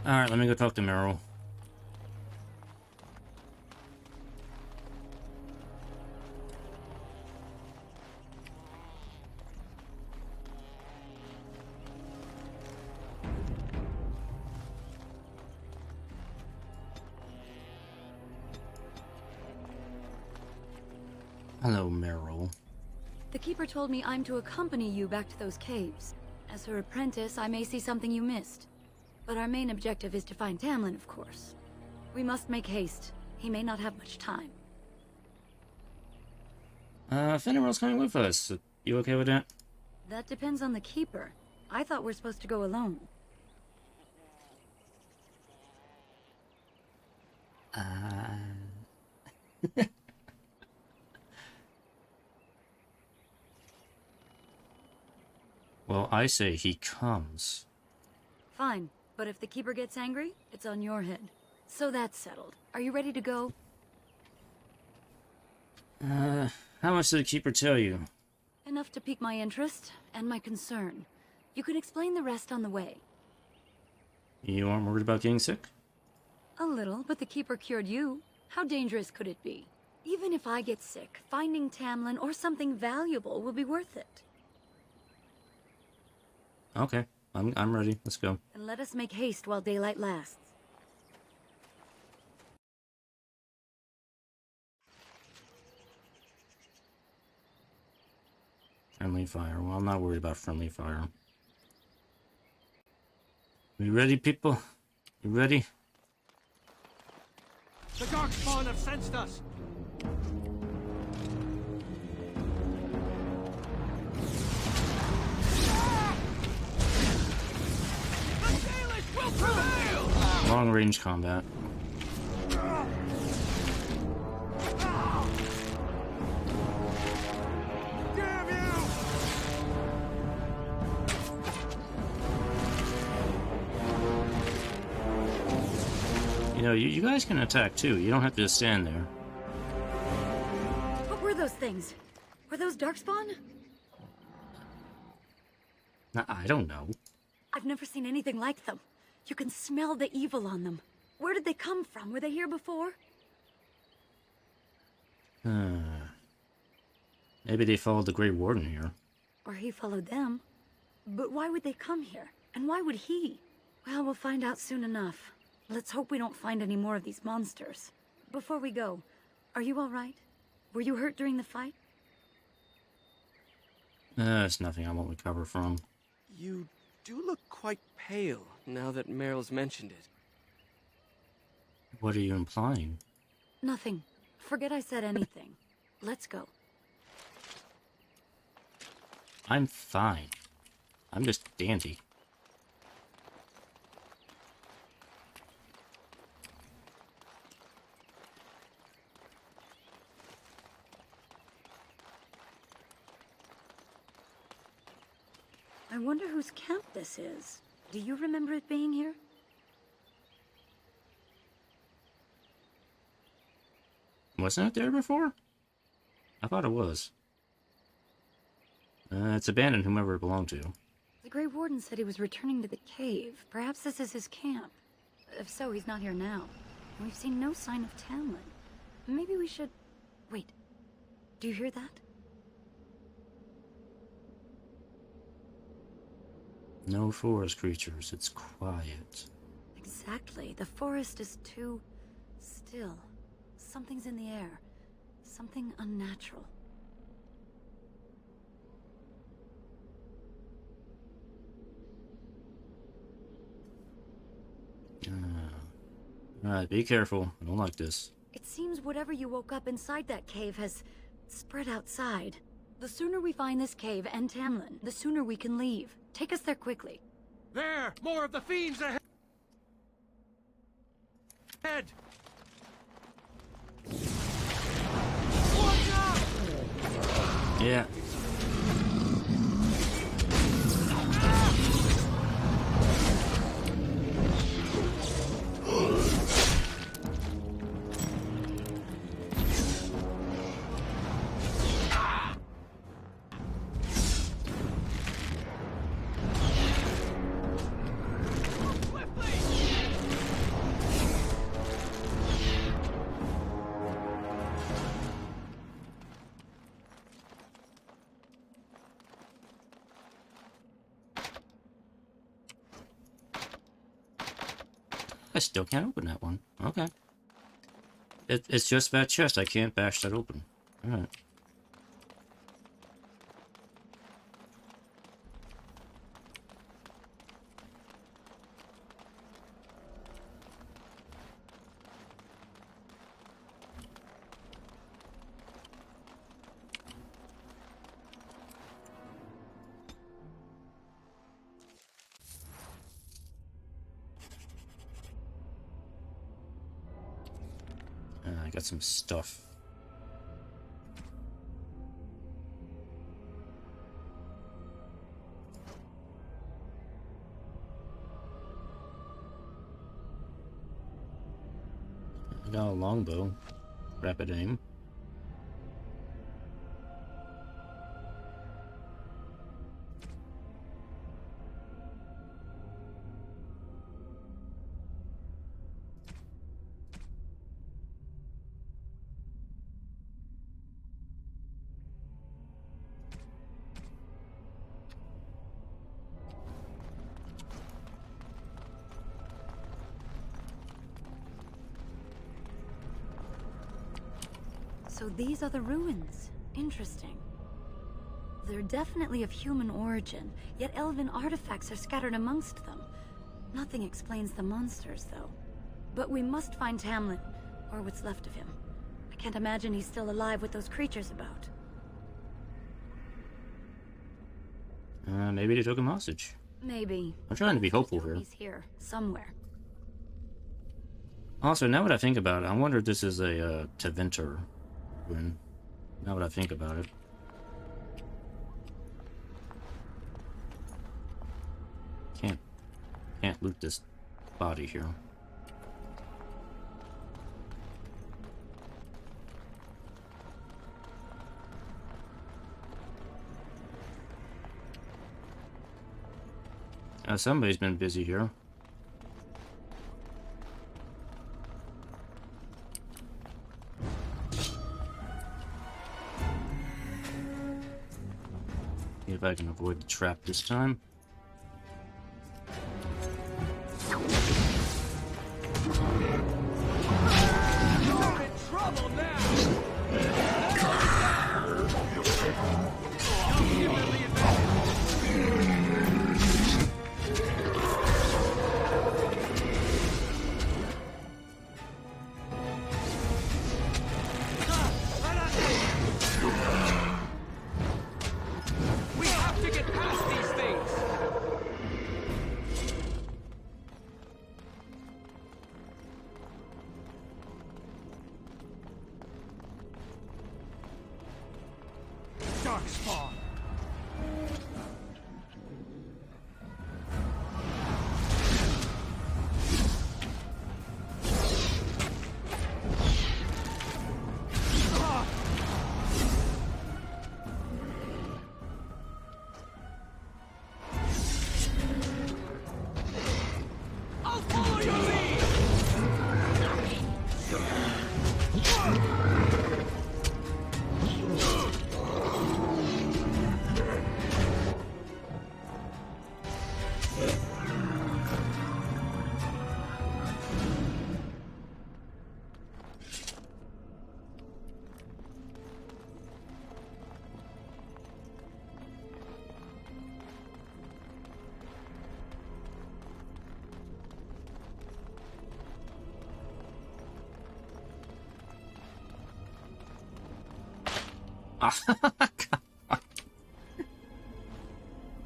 Alright, let me go talk to Meryl. Hello, Meryl. The Keeper told me I'm to accompany you back to those caves. As her apprentice, I may see something you missed. But our main objective is to find Tamlin, of course. We must make haste. He may not have much time. Fenrir's coming with us. You okay with that? That depends on the Keeper. I thought we're supposed to go alone. Well, I say he comes. Fine, but if the Keeper gets angry, it's on your head. So that's settled. Are you ready to go? How much did the Keeper tell you? Enough to pique my interest and my concern. You can explain the rest on the way. You aren't worried about getting sick? A little, but the Keeper cured you. How dangerous could it be? Even if I get sick, finding Tamlin or something valuable will be worth it. Okay, I'm ready. Let's go. And let us make haste while daylight lasts. Friendly fire. Well, I'm not worried about friendly fire. We ready, people? You ready? The Darkspawn have sensed us! The Dalish will prevail! Long range combat. You know, you guys can attack too. You don't have to just stand there. What were those things? Were those Darkspawn? I don't know. I've never seen anything like them. You can smell the evil on them. Where did they come from? Were they here before? Maybe they followed the Grey Warden here. Or he followed them. But why would they come here? And why would he? Well, we'll find out soon enough. Let's hope we don't find any more of these monsters. Before we go, are you all right? Were you hurt during the fight? It's nothing I won't recover from. You do look quite pale now that Meryl's mentioned it. What are you implying? Nothing. Forget I said anything. Let's go. I'm fine. I'm just dandy. I wonder whose camp this is. Do you remember it being here? Wasn't it there before? I thought it was. It's abandoned, whomever it belonged to. The Grey Warden said he was returning to the cave. Perhaps this is his camp. If so, he's not here now. And we've seen no sign of Tamlin. Maybe we should... Wait. Do you hear that? No forest creatures. It's quiet. Exactly. The forest is too... still. Something's in the air. Something unnatural. Alright, be careful. I don't like this. It seems whatever you woke up inside that cave has spread outside. The sooner we find this cave and Tamlin, the sooner we can leave. Take us there quickly. There! More of the fiends ahead! Watch out! Yeah. I still can't open that one. Okay. It's just that chest. I can't bash that open. Alright. I got some stuff. I got a longbow. Rapid aim. So these are the ruins. Interesting. They're definitely of human origin, yet elven artifacts are scattered amongst them. Nothing explains the monsters, though. But we must find Tamlin, or what's left of him. I can't imagine he's still alive with those creatures about. Maybe they took him hostage. Maybe. I'm trying to be hopeful here. He's here, somewhere. Also, now that I think about it, I wonder if this is a Tevinter ruin. Now that I think about it. Can't loot this body here. Somebody's been busy here. See if I can avoid the trap this time.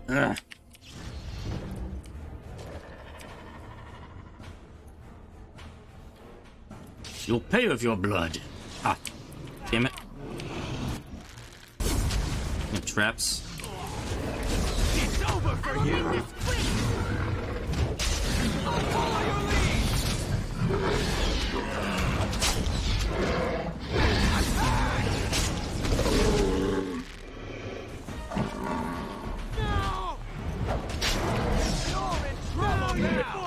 Ugh. You'll pay with your blood. Ah, damn it. The traps. It's over for you! I'll follow your lead! No! You're in trouble now!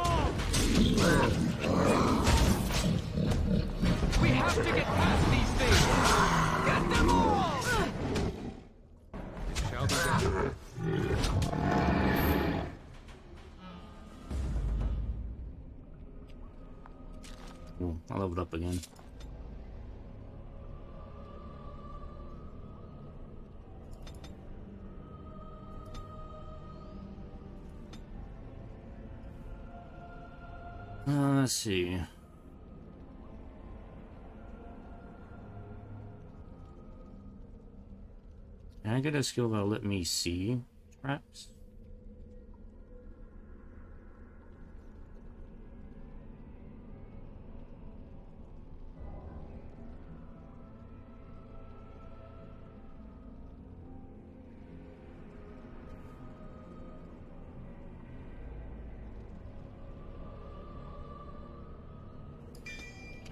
We have to get past these things! Get them all! It shall be done. Ooh, I leveled up again. Let's see. Can I get a skill that'll let me see traps?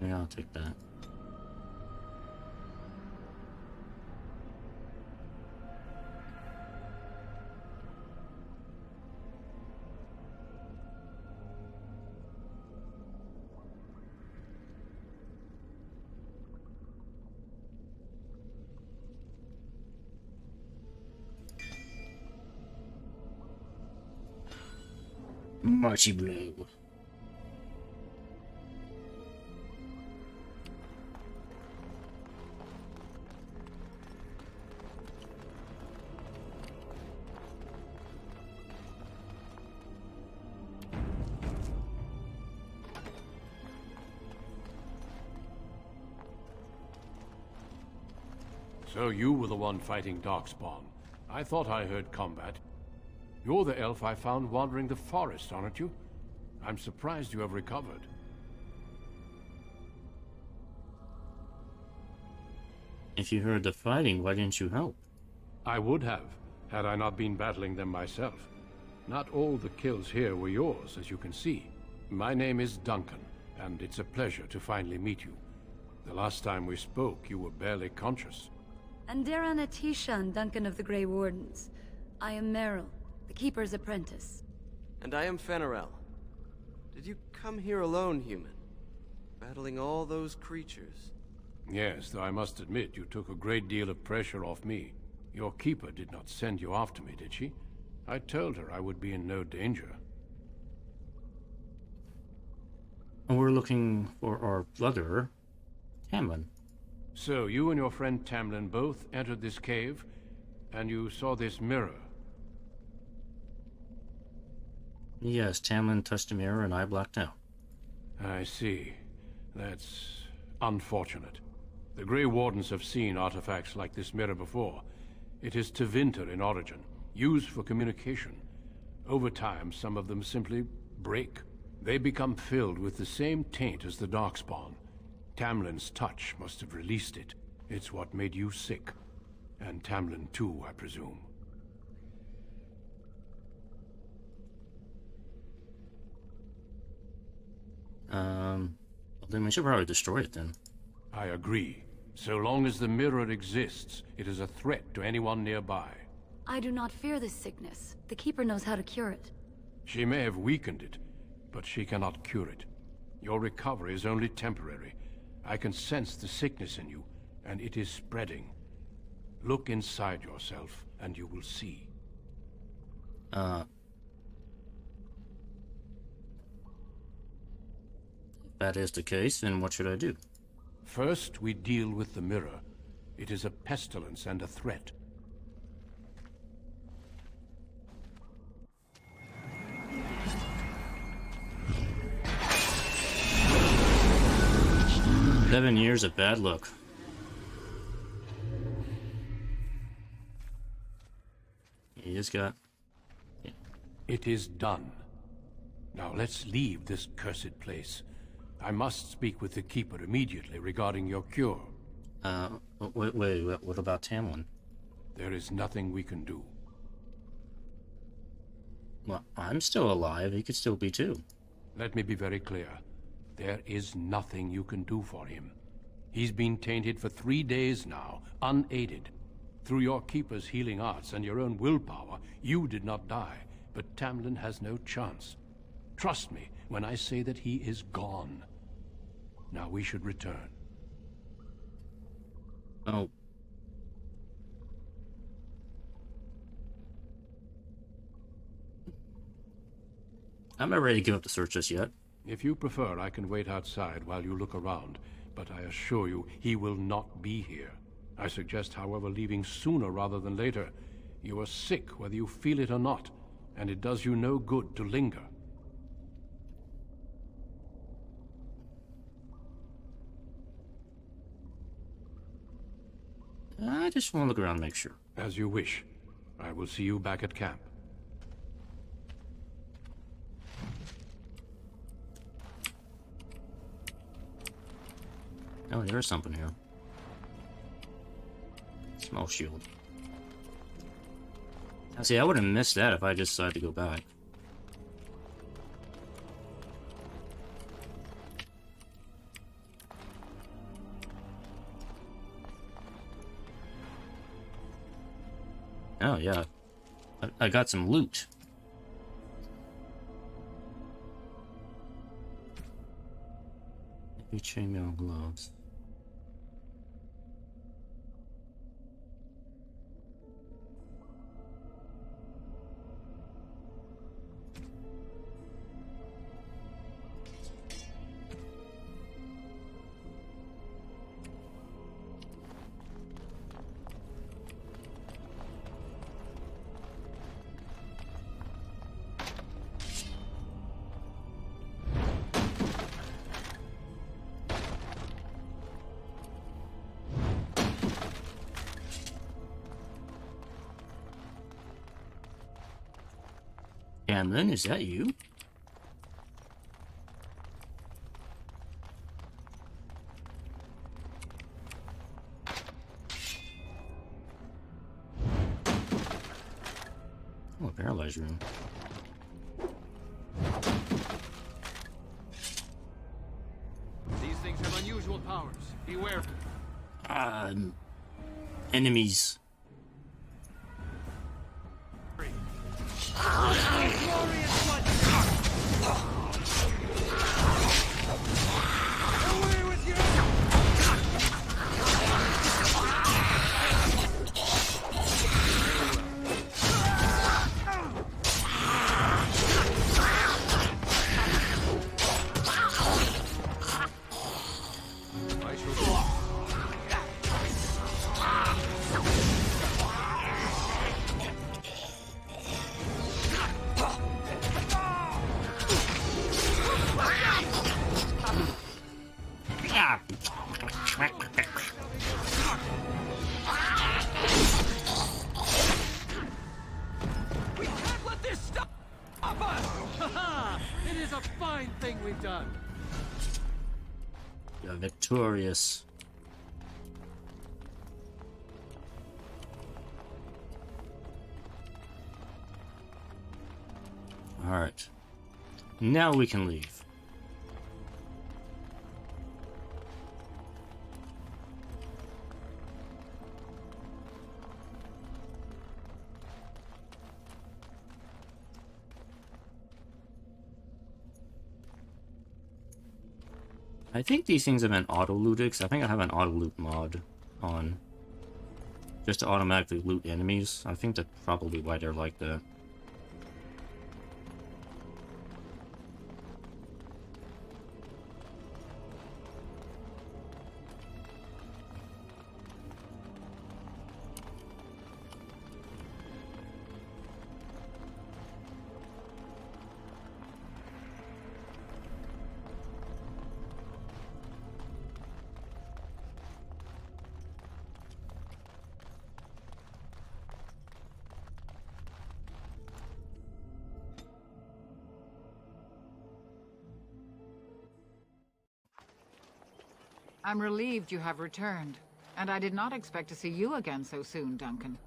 Yeah, I'll take that. Mighty blow. So you were the one fighting Darkspawn. I thought I heard combat. You're the elf I found wandering the forest, aren't you? I'm surprised you have recovered. If you heard the fighting, why didn't you help? I would have, had I not been battling them myself. Not all the kills here were yours, as you can see. My name is Duncan, and it's a pleasure to finally meet you. The last time we spoke, you were barely conscious. Andera Tishan, Duncan of the Grey Wardens. I am Meryl, the Keeper's apprentice. And I am Fenarel. Did you come here alone, human? Battling all those creatures? Yes, though I must admit you took a great deal of pressure off me. Your keeper did not send you after me, did she? I told her I would be in no danger. We're looking for our brother, Tamlin. So, you and your friend Tamlin both entered this cave, and you saw this mirror. Yes, Tamlin touched a mirror and I blacked out. I see. That's unfortunate. The Grey Wardens have seen artifacts like this mirror before. It is Tevinter in origin, used for communication. Over time, some of them simply break. They become filled with the same taint as the Darkspawn. Tamlin's touch must have released it. It's what made you sick. And Tamlin too, I presume. Then we should probably destroy it then. I agree. So long as the mirror exists, it is a threat to anyone nearby. I do not fear this sickness. The Keeper knows how to cure it. She may have weakened it, but she cannot cure it. Your recovery is only temporary. I can sense the sickness in you, and it is spreading. Look inside yourself, and you will see. If that is the case, then what should I do? First, we deal with the mirror. It is a pestilence and a threat. "7 years of bad luck." is got... Yeah. It is done. Now let's leave this cursed place. I must speak with the Keeper immediately regarding your cure. Wait, what about Tamlin? There is nothing we can do. Well, I'm still alive. He could still be too. Let me be very clear. There is nothing you can do for him. He's been tainted for 3 days now, unaided. Through your Keeper's healing arts and your own willpower, you did not die, but Tamlin has no chance. Trust me when I say that he is gone. Now we should return. Oh. I'm not ready to give up the search just yet. If you prefer, I can wait outside while you look around, but I assure you, he will not be here. I suggest, however, leaving sooner rather than later. You are sick, whether you feel it or not, and it does you no good to linger. I just want to look around and make sure. As you wish. I will see you back at camp. Oh, there is something here. Small shield. Now, see, I would have missed that if I just decided to go back. Oh, yeah. I got some loot. Maybe chainmail gloves. Tamlin, is that you? Oh, a paralyzed room. These things have unusual powers. Beware. Enemies. You're victorious. Alright. Now we can leave. I think these things have been auto-looted, because I think I have an auto-loot mod on. Just to automatically loot enemies. I think that's probably why they're like that. I'm relieved you have returned, and I did not expect to see you again so soon, Duncan.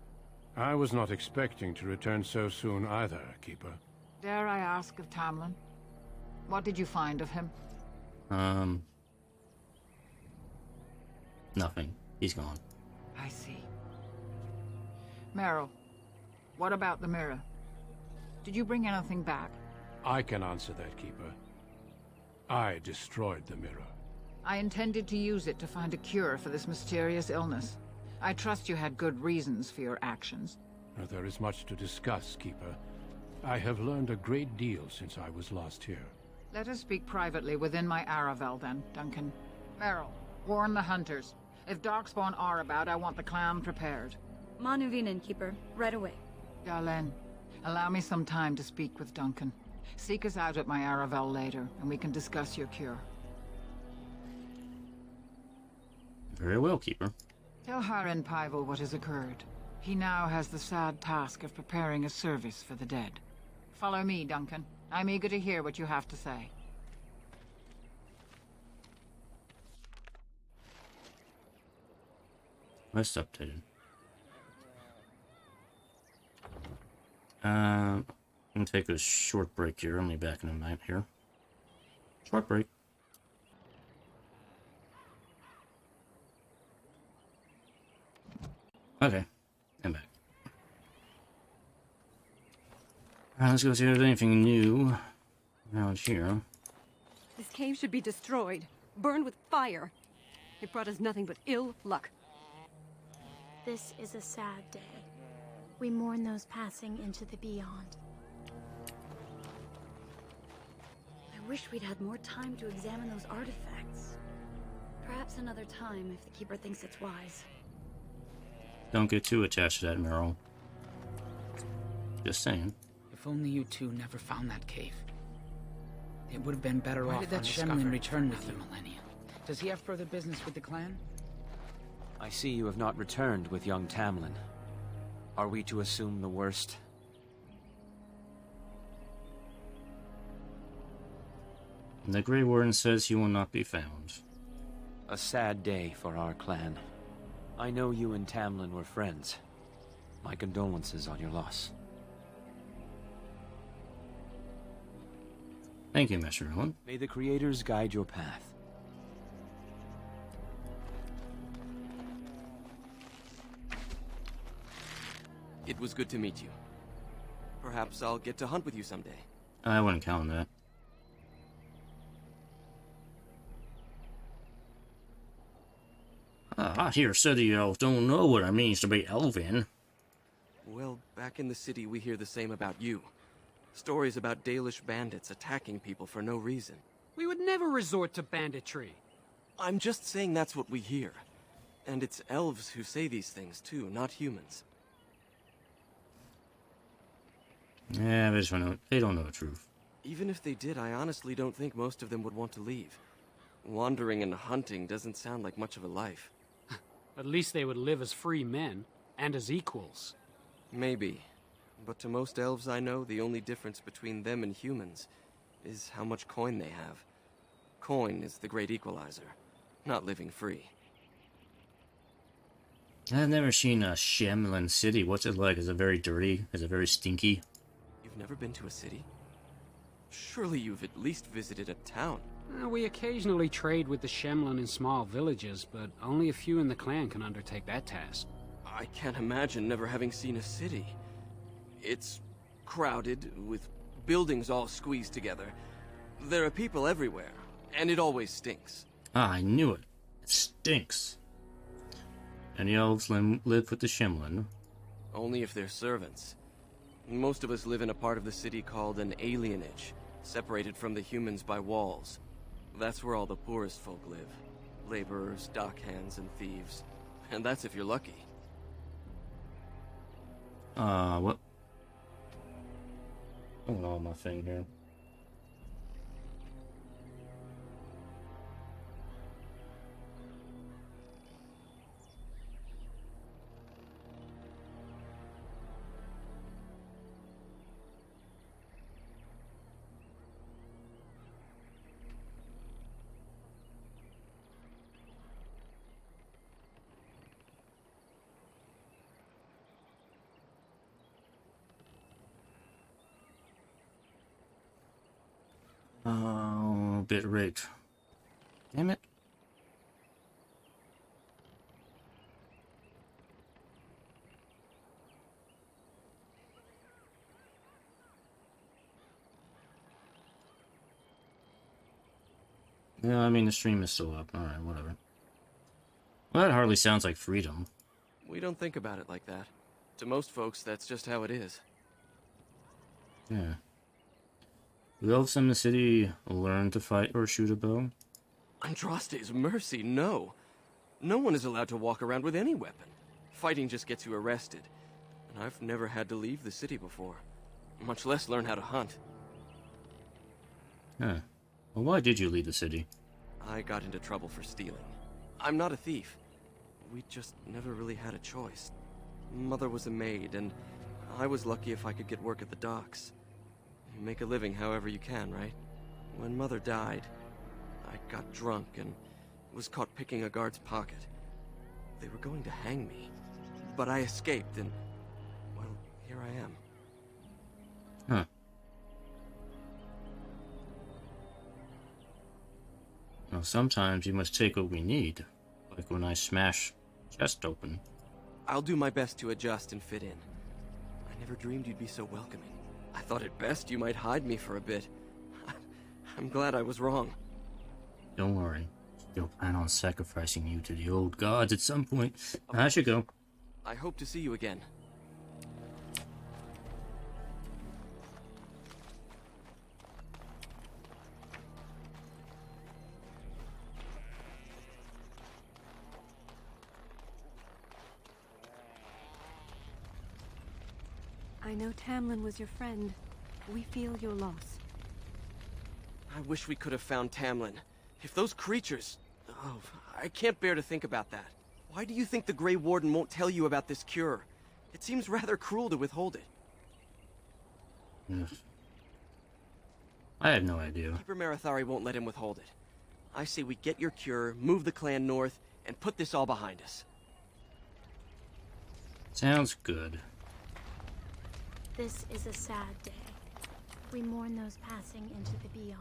I was not expecting to return so soon either, Keeper. Dare I ask of Tamlin? What did you find of him? Nothing. He's gone. I see. Meryl, what about the mirror? Did you bring anything back? I can answer that, Keeper. I destroyed the mirror. I intended to use it to find a cure for this mysterious illness. I trust you had good reasons for your actions. There is much to discuss, Keeper. I have learned a great deal since I was last here. Let us speak privately within my Aravel, then, Duncan. Meryl, warn the hunters. If Darkspawn are about, I want the clan prepared. Manuvinen, Keeper. Right away. Dalen, allow me some time to speak with Duncan. Seek us out at my Aravel later, and we can discuss your cure. Very well, Keeper. Tell Haren Pyvel what has occurred. He now has the sad task of preparing a service for the dead. Follow me, Duncan. I'm eager to hear what you have to say. List updated. I'm gonna take a short break here. Only back in a minute here. Short break. Okay, I'm back. Let's go see if there's anything new around here. This cave should be destroyed, burned with fire. It brought us nothing but ill luck. This is a sad day. We mourn those passing into the beyond. I wish we'd had more time to examine those artifacts. Perhaps another time if the Keeper thinks it's wise. Don't get too attached to that, Meryl. Just saying. If only you two never found that cave. It would have been better off. Why did that Shemlin return with you, Millennia? Does he have further business with the clan? I see you have not returned with young Tamlin. Are we to assume the worst? The Grey Warden says he will not be found. A sad day for our clan. I know you and Tamlin were friends. My condolences on your loss. Thank you, Master Owen. May the Creators guide your path. It was good to meet you. Perhaps I'll get to hunt with you someday. I wouldn't count on that. I hear city elves don't know what it means to be elven. Well, back in the city we hear the same about you. Stories about Dalish bandits attacking people for no reason. We would never resort to banditry. I'm just saying that's what we hear. And it's elves who say these things too, not humans. Yeah, they don't know the truth. Even if they did, I honestly don't think most of them would want to leave. Wandering and hunting doesn't sound like much of a life. At least they would live as free men, and as equals. Maybe. But to most elves I know, the only difference between them and humans is how much coin they have. Coin is the great equalizer, not living free. I've never seen a Shemlin city. What's it like? Is it very dirty? Is it very stinky? You've never been to a city? Surely you've at least visited a town. We occasionally trade with the Shemlin in small villages, but only a few in the clan can undertake that task. I can't imagine never having seen a city. It's crowded, with buildings all squeezed together. There are people everywhere, and it always stinks. Ah, I knew it. It stinks. And the elves live with the Shemlin. Only if they're servants. Most of us live in a part of the city called an alienage, separated from the humans by walls. That's where all the poorest folk live. Laborers, dockhands, and thieves. And that's if you're lucky. What? Going on my thing here. Oh, bit rate. Damn it. Yeah, I mean, the stream is still up. Alright, whatever. Well, that hardly sounds like freedom. We don't think about it like that. To most folks, that's just how it is. Yeah. Do elves in the city learn to fight or shoot a bow? Andraste's mercy, no. No one is allowed to walk around with any weapon. Fighting just gets you arrested. And I've never had to leave the city before. Much less learn how to hunt. Huh. Well, why did you leave the city? I got into trouble for stealing. I'm not a thief. We just never really had a choice. Mother was a maid, and I was lucky if I could get work at the docks. You make a living however you can, right? When Mother died, I got drunk and was caught picking a guard's pocket. They were going to hang me, but I escaped and, well, here I am. Huh. Well, sometimes you must take what we need, like when I smash chest open. I'll do my best to adjust and fit in. I never dreamed you'd be so welcoming. I thought at best you might hide me for a bit. I'm glad I was wrong. Don't worry. Still plan on sacrificing you to the old gods at some point. I should go. I hope to see you again. I know Tamlin was your friend. We feel your loss. I wish we could have found Tamlin. If those creatures... Oh, I can't bear to think about that. Why do you think the Grey Warden won't tell you about this cure? It seems rather cruel to withhold it. Ugh. I have no idea. Keeper Marathari won't let him withhold it. I say we get your cure, move the clan north, and put this all behind us. Sounds good. This is a sad day. We mourn those passing into the beyond.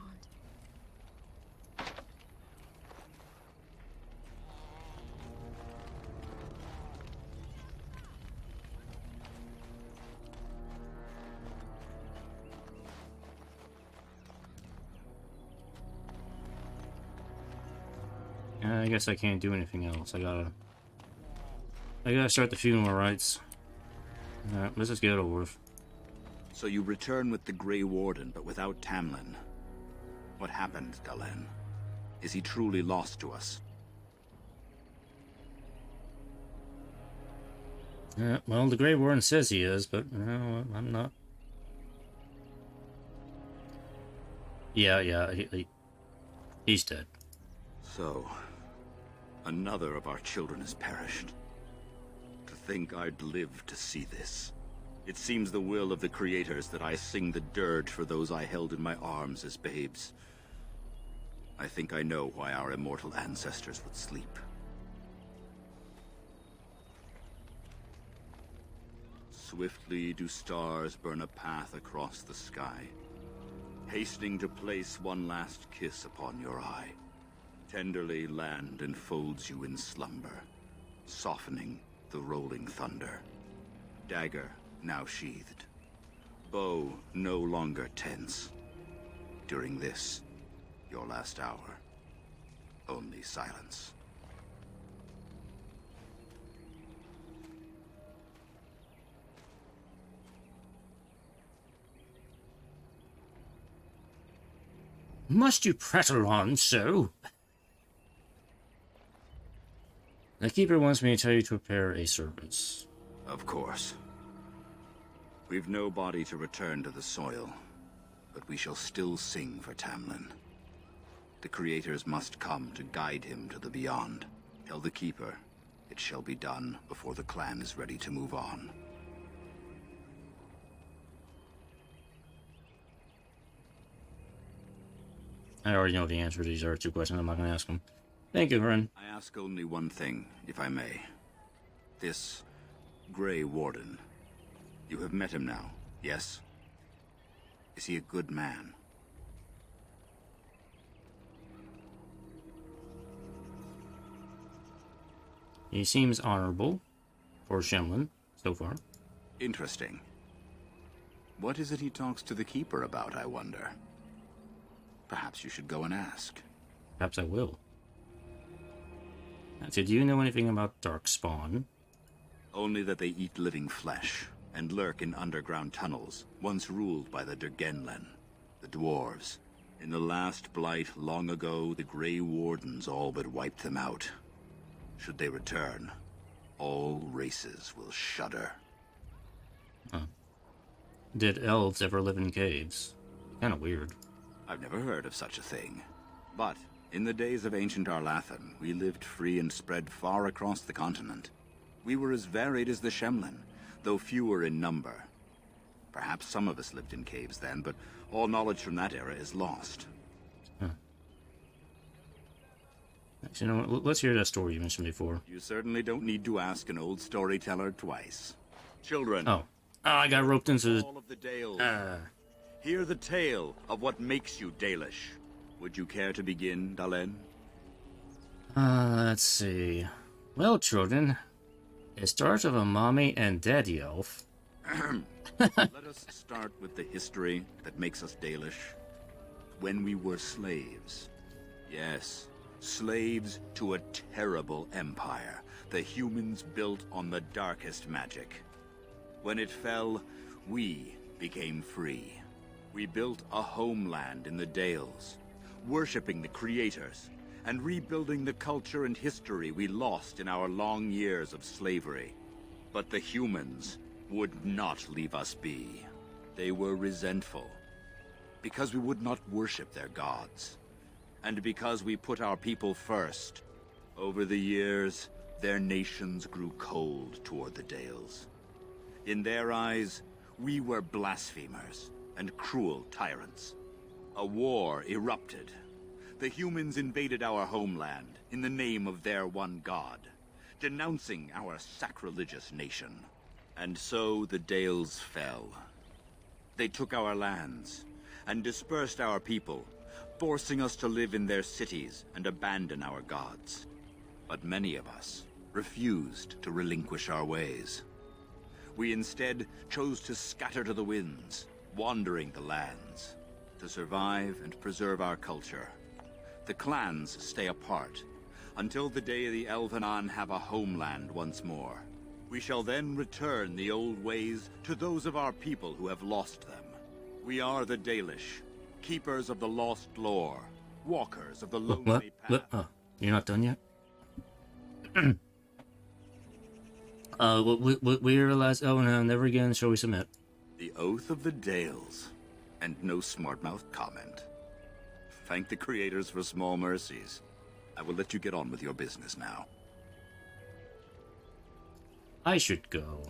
I guess I can't do anything else. I gotta start the funeral rites. Alright, let's just get it over with. So you return with the Grey Warden, but without Tamlin. What happened, Dalen? Is he truly lost to us? Well, the Grey Warden says he is, but I'm not. Yeah, he's dead. So, another of our children has perished. To think I'd live to see this. It seems the will of the creators that I sing the dirge for those I held in my arms as babes. I think I know why our immortal ancestors would sleep. Swiftly do stars burn a path across the sky, hastening to place one last kiss upon your eye. Tenderly land enfolds you in slumber, softening the rolling thunder. Dagger now sheathed, bow no longer tense. During this, your last hour, only silence. Must you prattle on so? The Keeper wants me to tell you to prepare a service. Of course. We've no body to return to the soil, but we shall still sing for Tamlin. The creators must come to guide him to the beyond. Tell the Keeper, it shall be done before the clan is ready to move on. I already know the answer to these other two questions. I'm not going to ask them. Thank you, Vern. I ask only one thing, if I may. This Grey Warden. You have met him now, yes? Is he a good man? He seems honorable for Shemlin so far. Interesting. What is it he talks to the Keeper about, I wonder? Perhaps you should go and ask. Perhaps I will. So, do you know anything about Darkspawn? Only that they eat living flesh and lurk in underground tunnels, once ruled by the Dergenlen, the dwarves. In the last blight long ago, the Grey Wardens all but wiped them out. Should they return, all races will shudder. Huh. Did elves ever live in caves? Kind of weird. I've never heard of such a thing. But in the days of ancient Arlathan, we lived free and spread far across the continent. We were as varied as the Shemlin, though fewer in number. Perhaps some of us lived in caves then, but all knowledge from that era is lost. Huh. Actually, you know what? Let's hear that story you mentioned before. You certainly don't need to ask an old storyteller twice. Children. Oh, I got roped into all of the Dales. Hear the tale of what makes you Dalish. Would you care to begin, Dalen? Let's see. Well, children, it starts with a mommy and daddy elf. Let us start with the history that makes us Dalish. When we were slaves. Yes, slaves to a terrible empire the humans built on the darkest magic. When it fell, we became free. We built a homeland in the Dales, worshipping the creators, and rebuilding the culture and history we lost in our long years of slavery. But the humans would not leave us be. They were resentful, because we would not worship their gods, and because we put our people first. Over the years, their nations grew cold toward the Dales. In their eyes, we were blasphemers and cruel tyrants. A war erupted. The humans invaded our homeland in the name of their one god, denouncing our sacrilegious nation. And so the Dales fell. They took our lands and dispersed our people, forcing us to live in their cities and abandon our gods. But many of us refused to relinquish our ways. We instead chose to scatter to the winds, wandering the lands. To survive and preserve our culture, the clans stay apart, until the day the Elvenan have a homeland once more. We shall then return the old ways to those of our people who have lost them. We are the Dalish, keepers of the lost lore, walkers of the lonely path. Oh, you're not done yet? We realize, oh no, never again shall we submit. The oath of the Dales, and no smart-mouthed comment. Thank the creators for small mercies. I will let you get on with your business now. I should go.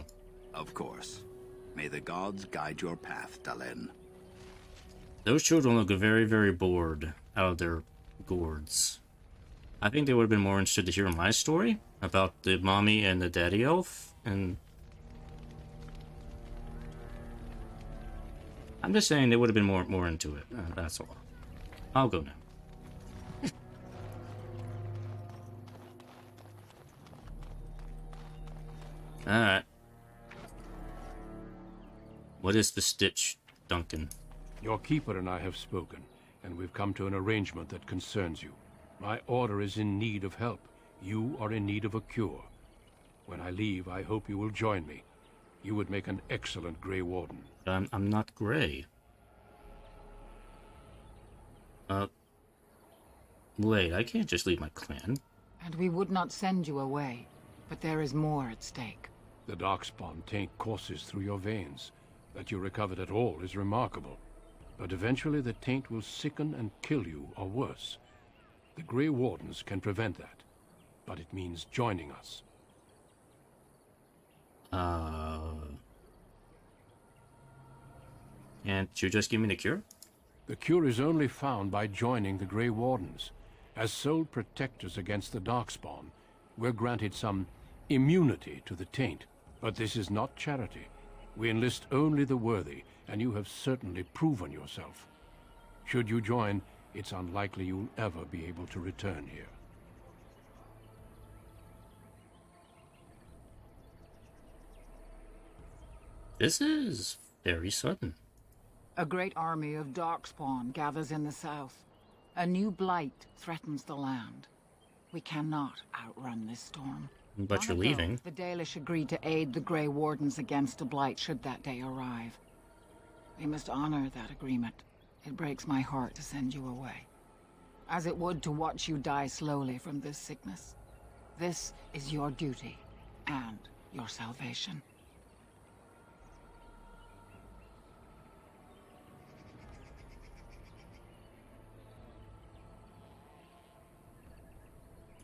Of course. May the gods guide your path, Dalen. Those children look very, very bored out of their gourds. I think they would have been more interested to hear my story about the mommy and the daddy elf, and I'm just saying they would have been more into it. That's all. I'll go now. Alright. What is the stitch, Duncan? Your keeper and I have spoken, and we've come to an arrangement that concerns you. My order is in need of help. You are in need of a cure. When I leave, I hope you will join me. You would make an excellent Grey Warden. I'm not Grey. Wait, I can't just leave my clan. And we would not send you away, but there is more at stake. The Darkspawn taint courses through your veins. That you recovered at all is remarkable. But eventually the taint will sicken and kill you, or worse. The Grey Wardens can prevent that, but it means joining us. Can't you just give me the cure? The cure is only found by joining the Grey Wardens. As sole protectors against the Darkspawn, we're granted some immunity to the taint. But this is not charity. We enlist only the worthy, and you have certainly proven yourself. Should you join, it's unlikely you'll ever be able to return here. This is very sudden. A great army of Darkspawn gathers in the south. A new blight threatens the land. We cannot outrun this storm. But you're Long ago, leaving. The Dalish agreed to aid the Grey Wardens against a blight should that day arrive. We must honor that agreement. It breaks my heart to send you away, as it would to watch you die slowly from this sickness. This is your duty and your salvation.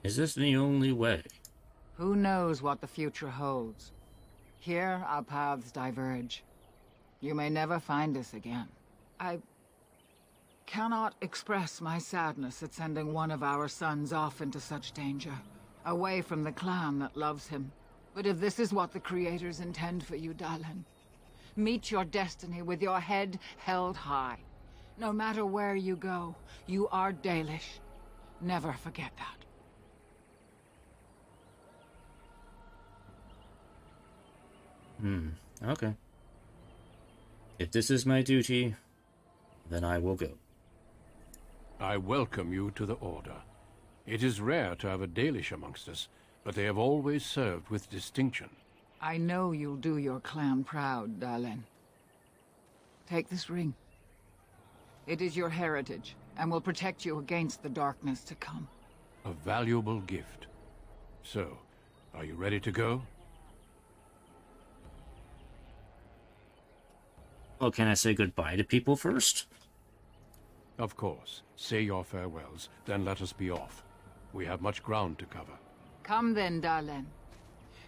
Is this the only way? Who knows what the future holds? Here, our paths diverge. You may never find us again. I cannot express my sadness at sending one of our sons off into such danger, away from the clan that loves him. But if this is what the Creators intend for you, Dalish, meet your destiny with your head held high. No matter where you go, you are Dalish. Never forget that. Okay. If this is my duty, then I will go. I welcome you to the Order. It is rare to have a Dalish amongst us, but they have always served with distinction. I know you'll do your clan proud, Dalish. Take this ring. It is your heritage, and will protect you against the darkness to come. A valuable gift. So, are you ready to go? Well, can I say goodbye to people first? Of course. Say your farewells, then let us be off. We have much ground to cover. Come then, Dalish.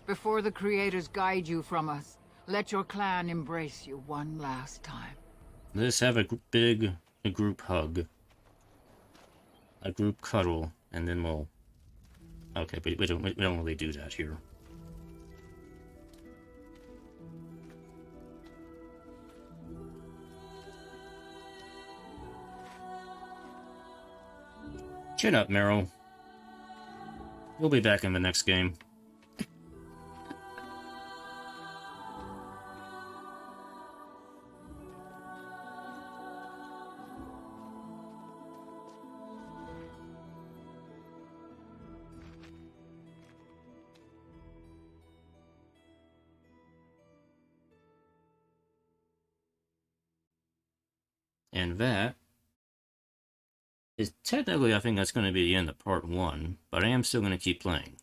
Before the Creators guide you from us, let your clan embrace you one last time. Let's have a big group hug. A group cuddle, and then we'll... Okay, but we don't really do that here. Chin up, Meryl. We'll be back in the next game. And that is technically, I think that's going to be the end of part 1, but I am still going to keep playing.